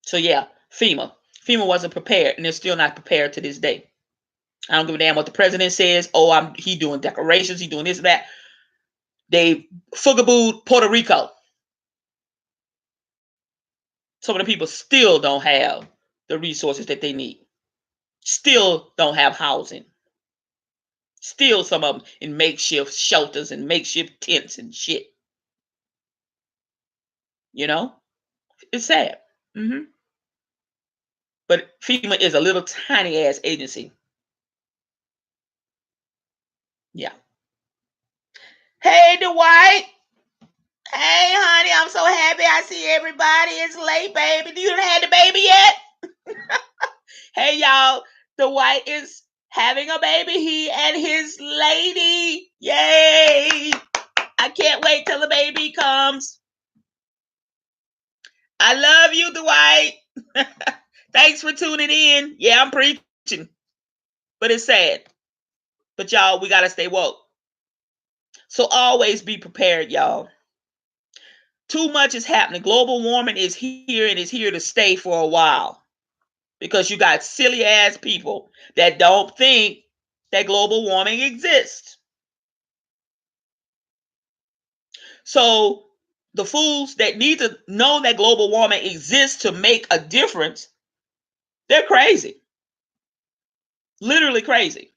So yeah, FEMA wasn't prepared, and they're still not prepared to this day. I don't give a damn what the president says. Oh, he doing decorations, he doing this and that. They fugabooed Puerto Rico. Some of the people still don't have the resources that they need. Still don't have housing. Still some of them in makeshift shelters and makeshift tents and shit. You know? It's sad. But FEMA is a little tiny ass agency. Yeah. Hey, Dwight. Hey, honey, I'm so happy I see everybody. It's late, baby. You done had the baby yet? Hey, y'all. Dwight is having a baby. He and his lady. Yay. I can't wait till the baby comes. I love you, Dwight. Thanks for tuning in. Yeah, I'm preaching. But it's sad. But y'all, we got to stay woke. So always be prepared, y'all. Too much is happening. Global warming is here and is here to stay for a while. Because you got silly ass people that don't think that global warming exists. So the fools that need to know that global warming exists to make a difference, they're crazy. Literally crazy.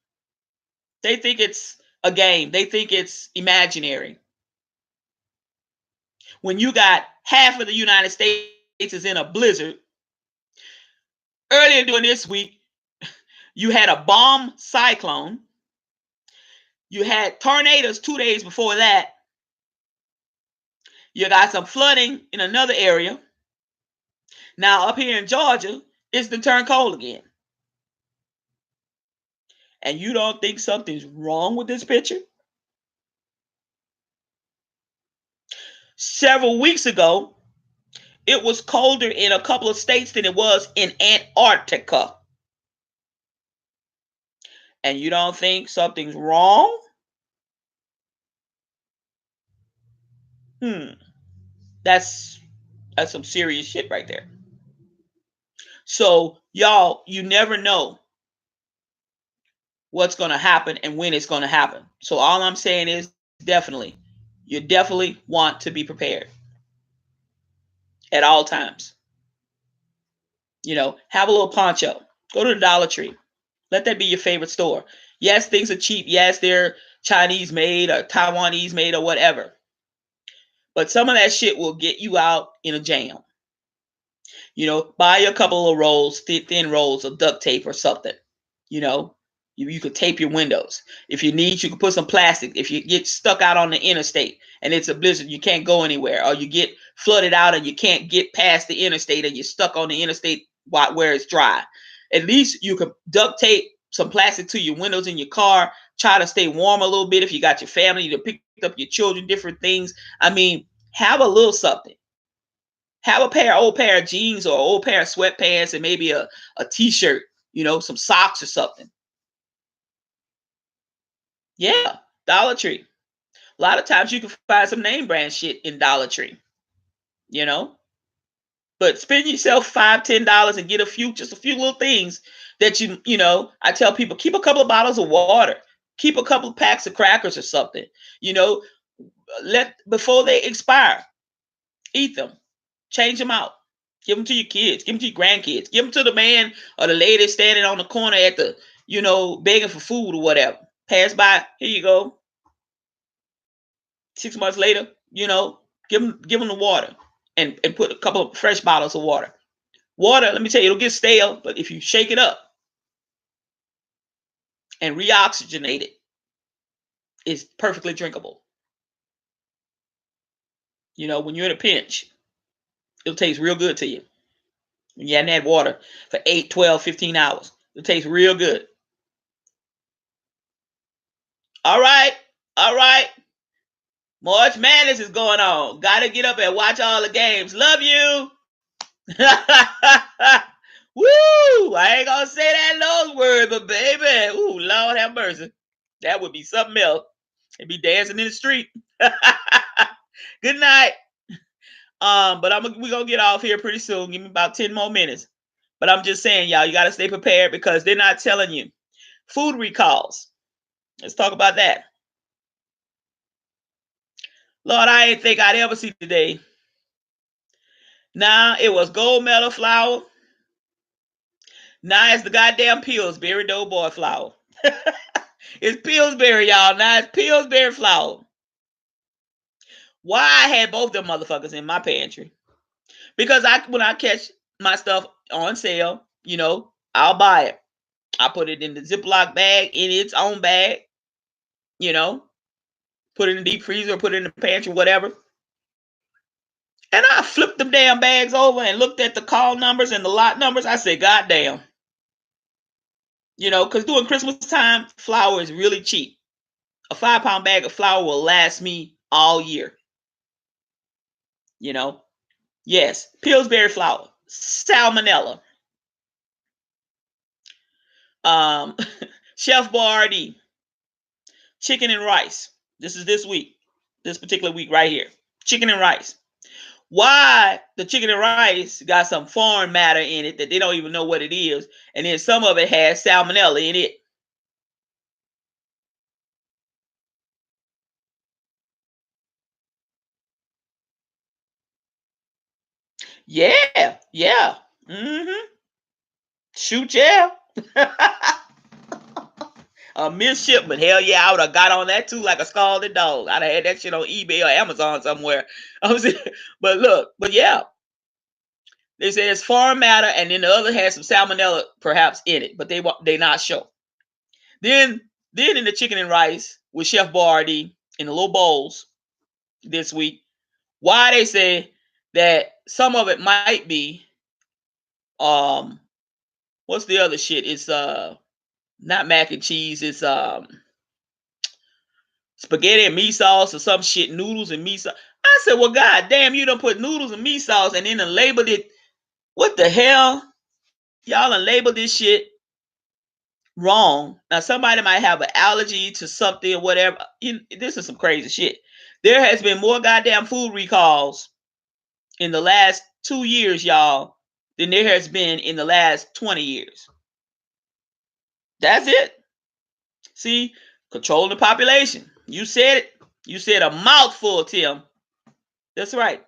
They think it's a game. They think it's imaginary. When you got half of the United States is in a blizzard. Earlier during this week, you had a bomb cyclone. You had tornadoes 2 days before that. You got some flooding in another area. Now up here in Georgia, it's been turned cold again. And you don't think something's wrong with this picture? Several weeks ago, it was colder in a couple of states than it was in Antarctica. And you don't think something's wrong? That's some serious shit right there. So, y'all, you never know what's going to happen and when it's going to happen. So all I'm saying is you definitely want to be prepared at all times. You know, have a little poncho. Go to the Dollar Tree. Let that be your favorite store. Yes, things are cheap. Yes, they're Chinese made or Taiwanese made or whatever. But some of that shit will get you out in a jam. You know, buy a couple of rolls, thin rolls of duct tape or something. You know, you could tape your windows. If you need, you can put some plastic. If you get stuck out on the interstate and it's a blizzard, you can't go anywhere, or you get flooded out and you can't get past the interstate and you're stuck on the interstate where it's dry. At least you could duct tape some plastic to your windows in your car, try to stay warm a little bit if you got your family to pick up your children, different things. I mean, have a little something. Have old pair of jeans or old pair of sweatpants and maybe a t-shirt, some socks or something. Yeah, Dollar Tree. A lot of times you can find some name brand shit in Dollar Tree, But spend yourself $5, $10 and get just a few little things that I tell people, keep a couple of bottles of water, keep a couple of packs of crackers or something, before they expire, eat them, change them out, give them to your kids, give them to your grandkids, give them to the man or the lady standing on the corner at the, begging for food or whatever. Pass by, here you go. 6 months later, give them the water and put a couple of fresh bottles of water. Water, let me tell you, it'll get stale, but if you shake it up and reoxygenate it, it's perfectly drinkable. When you're in a pinch, it'll taste real good to you. When you hadn't had water for 8, 12, 15 hours, it'll taste real good. All right. March Madness is going on. Got to get up and watch all the games. Love you. Woo! I ain't gonna say that in those words, but baby, ooh, Lord have mercy. That would be something else. And be dancing in the street. Good night. But we're gonna get off here pretty soon. Give me about 10 more minutes. But I'm just saying, y'all, you gotta stay prepared because they're not telling you. Food recalls. Let's talk about that. Lord, I didn't think I'd ever see today. Now it was gold medal flour. Now it's the goddamn Pillsbury Doughboy flour. It's Pillsbury, y'all. Now it's Pillsbury flour. Why I had both them motherfuckers in my pantry? Because when I catch my stuff on sale, I'll buy it. I put it in the Ziploc bag, in its own bag, put it in the deep freezer, or put it in the pantry, whatever. And I flipped them damn bags over and looked at the call numbers and the lot numbers. I said, God damn. Because during Christmas time, flour is really cheap. A 5-pound bag of flour will last me all year. Yes, Pillsbury flour, salmonella. Chef Boyardee, chicken and rice. This is this particular week right here. Chicken and rice. Why the chicken and rice got some foreign matter in it that they don't even know what it is, and then some of it has salmonella in it. Yeah. Mm-hmm. Shoot, yeah. A midshipman. Hell yeah, I would have got on that too like a scalded dog. I'd have had that shit on eBay or Amazon somewhere. But yeah. They say it's foreign matter, and then the other has some salmonella perhaps in it, but they not sure. Then in the chicken and rice with Chef Boyardee in the little bowls this week, why they say that some of it might be what's the other shit? It's not mac and cheese, it's spaghetti and meat sauce or some shit, noodles and meat sauce. I said, well, god damn, you done put noodles and meat sauce and then done labeled it. What the hell? Y'all done labeled this shit wrong. Now somebody might have an allergy to something or whatever. This is some crazy shit. There has been more goddamn food recalls in the last 2 years, y'all, than there has been in the last 20 years. That's it. See, control the population. You said it. You said a mouthful, Tim. That's right.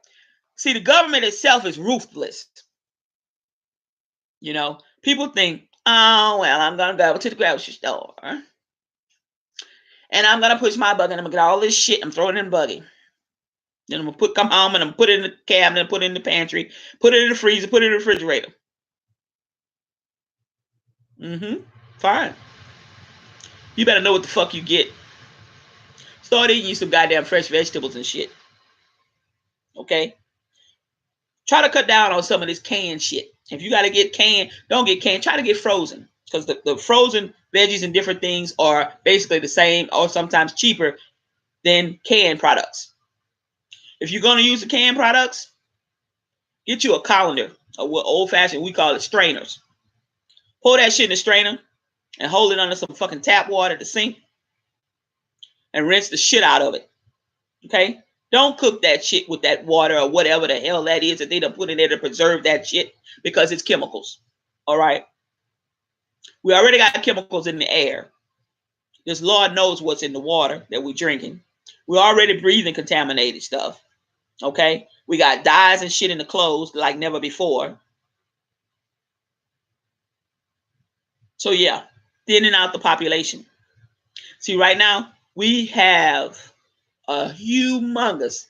See, the government itself is ruthless. People think, oh, well, I'm going to go to the grocery store and I'm going to push my buggy and I'm going to get all this shit and throw it in the buggy. Then I'm going to come home and I'm going to put it in the cabinet, put it in the pantry, put it in the freezer, put it in the refrigerator. Fine. You better know what the fuck you get. Start eating you some goddamn fresh vegetables and shit. Okay? Try to cut down on some of this canned shit. If you got to get canned, don't get canned. Try to get frozen, because the frozen veggies and different things are basically the same or sometimes cheaper than canned products. If you're going to use the canned products, get you a colander, or what old fashioned we call it strainers. Pour that shit in the strainer and hold it under some fucking tap water to sink and rinse the shit out of it. Okay? Don't cook that shit with that water or whatever the hell that is that they done put in there to preserve that shit, because it's chemicals. All right? We already got chemicals in the air. This Lord knows what's in the water that we're drinking. We're already breathing contaminated stuff. Okay? We got dyes and shit in the clothes like never before. So yeah, thinning out the population. See, right now, we have a humongous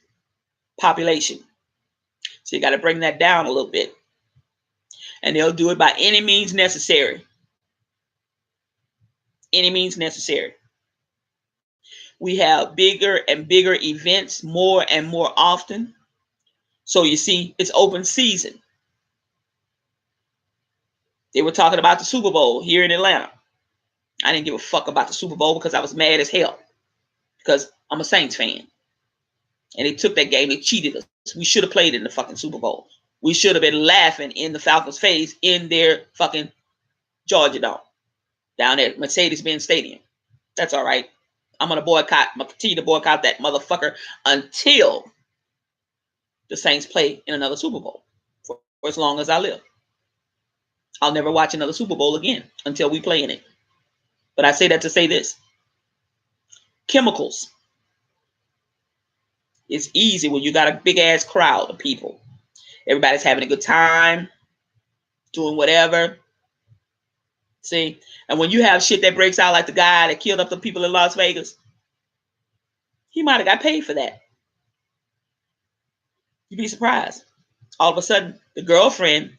population. So you got to bring that down a little bit. And they'll do it by any means necessary. Any means necessary. We have bigger and bigger events more and more often. So you see, it's open season. They were talking about the Super Bowl here in Atlanta. I didn't give a fuck about the Super Bowl because I was mad as hell, because I'm a Saints fan. And they took that game. They cheated us. We should have played in the fucking Super Bowl. We should have been laughing in the Falcons' face in their fucking Georgia Dome down at Mercedes-Benz Stadium. That's all right. I'm going to continue to boycott that motherfucker until the Saints play in another Super Bowl for as long as I live. I'll never watch another Super Bowl again until we play in it. But I say that to say this. Chemicals. It's easy when you got a big ass crowd of people. Everybody's having a good time, doing whatever. See? And when you have shit that breaks out, like the guy that killed up the people in Las Vegas, he might have got paid for that. You'd be surprised. All of a sudden, the girlfriend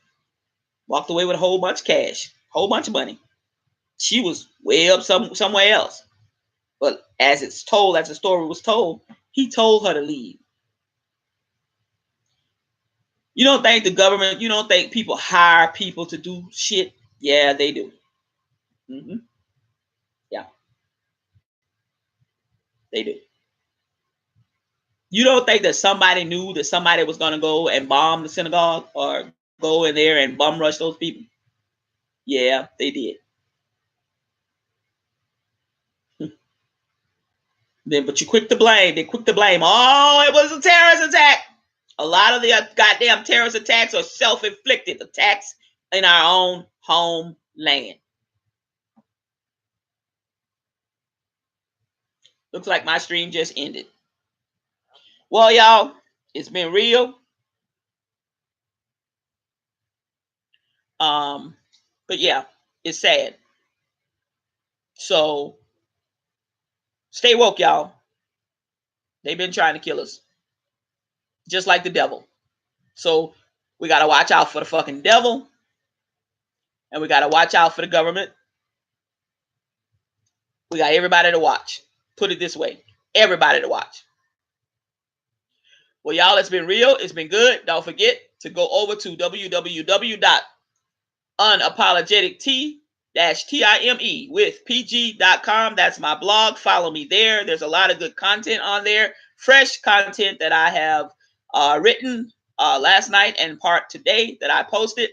walked away with a whole bunch of cash, whole bunch of money. She was way up somewhere else. But as it's told, as the story was told, he told her to leave. You don't think the government, you don't think people hire people to do shit? Yeah, they do. Mm-hmm. Yeah. They do. You don't think that somebody knew that somebody was going to go and bomb the synagogue or go in there and bum rush those people? Yeah, they did. But you quick to blame. They quick to blame. Oh, it was a terrorist attack. A lot of the goddamn terrorist attacks are self-inflicted attacks in our own homeland. Looks like my stream just ended. Well, y'all, it's been real. But yeah, it's sad. So stay woke, y'all. They've been trying to kill us, just like the devil. So we got to watch out for the fucking devil, and we got to watch out for the government. We got everybody to watch. Put it this way, everybody to watch. Well, y'all, it's been real. It's been good. Don't forget to go over to www.unapologetic-time with pg.com. That's my blog. Follow me there. There's a lot of good content on there. Fresh content that I have written last night and part today that I posted.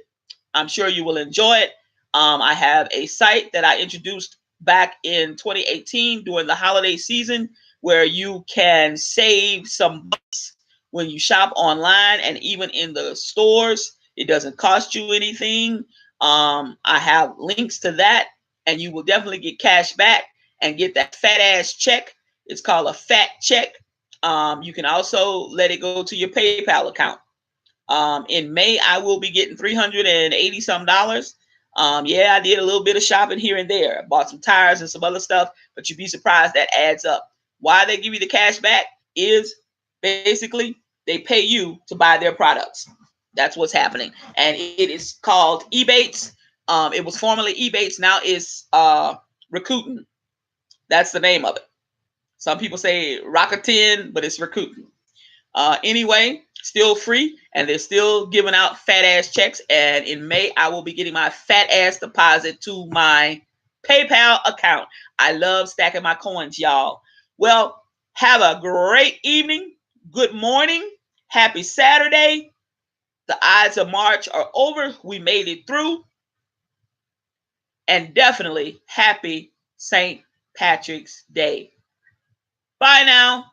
I'm sure you will enjoy it. I have a site that I introduced back in 2018 during the holiday season where you can save some bucks when you shop online and even in the stores. It doesn't cost you anything. I have links to that, and you will definitely get cash back and get that fat ass check. It's called a fat check. You can also let it go to your PayPal account. In May, I will be getting $380 some. Yeah, I did a little bit of shopping here and there. I bought some tires and some other stuff, but you'd be surprised that adds up. Why they give you the cash back is basically they pay you to buy their products. That's what's happening. And it is called Ebates. It was formerly Ebates. Now it's Rakuten. That's the name of it. Some people say Rakuten, but it's Rakuten. Anyway, still free, and they're still giving out fat ass checks. And in May, I will be getting my fat ass deposit to my PayPal account. I love stacking my coins, y'all. Well, have a great evening. Good morning. Happy Saturday. The Ides of March are over. We made it through. And definitely happy St. Patrick's Day. Bye now.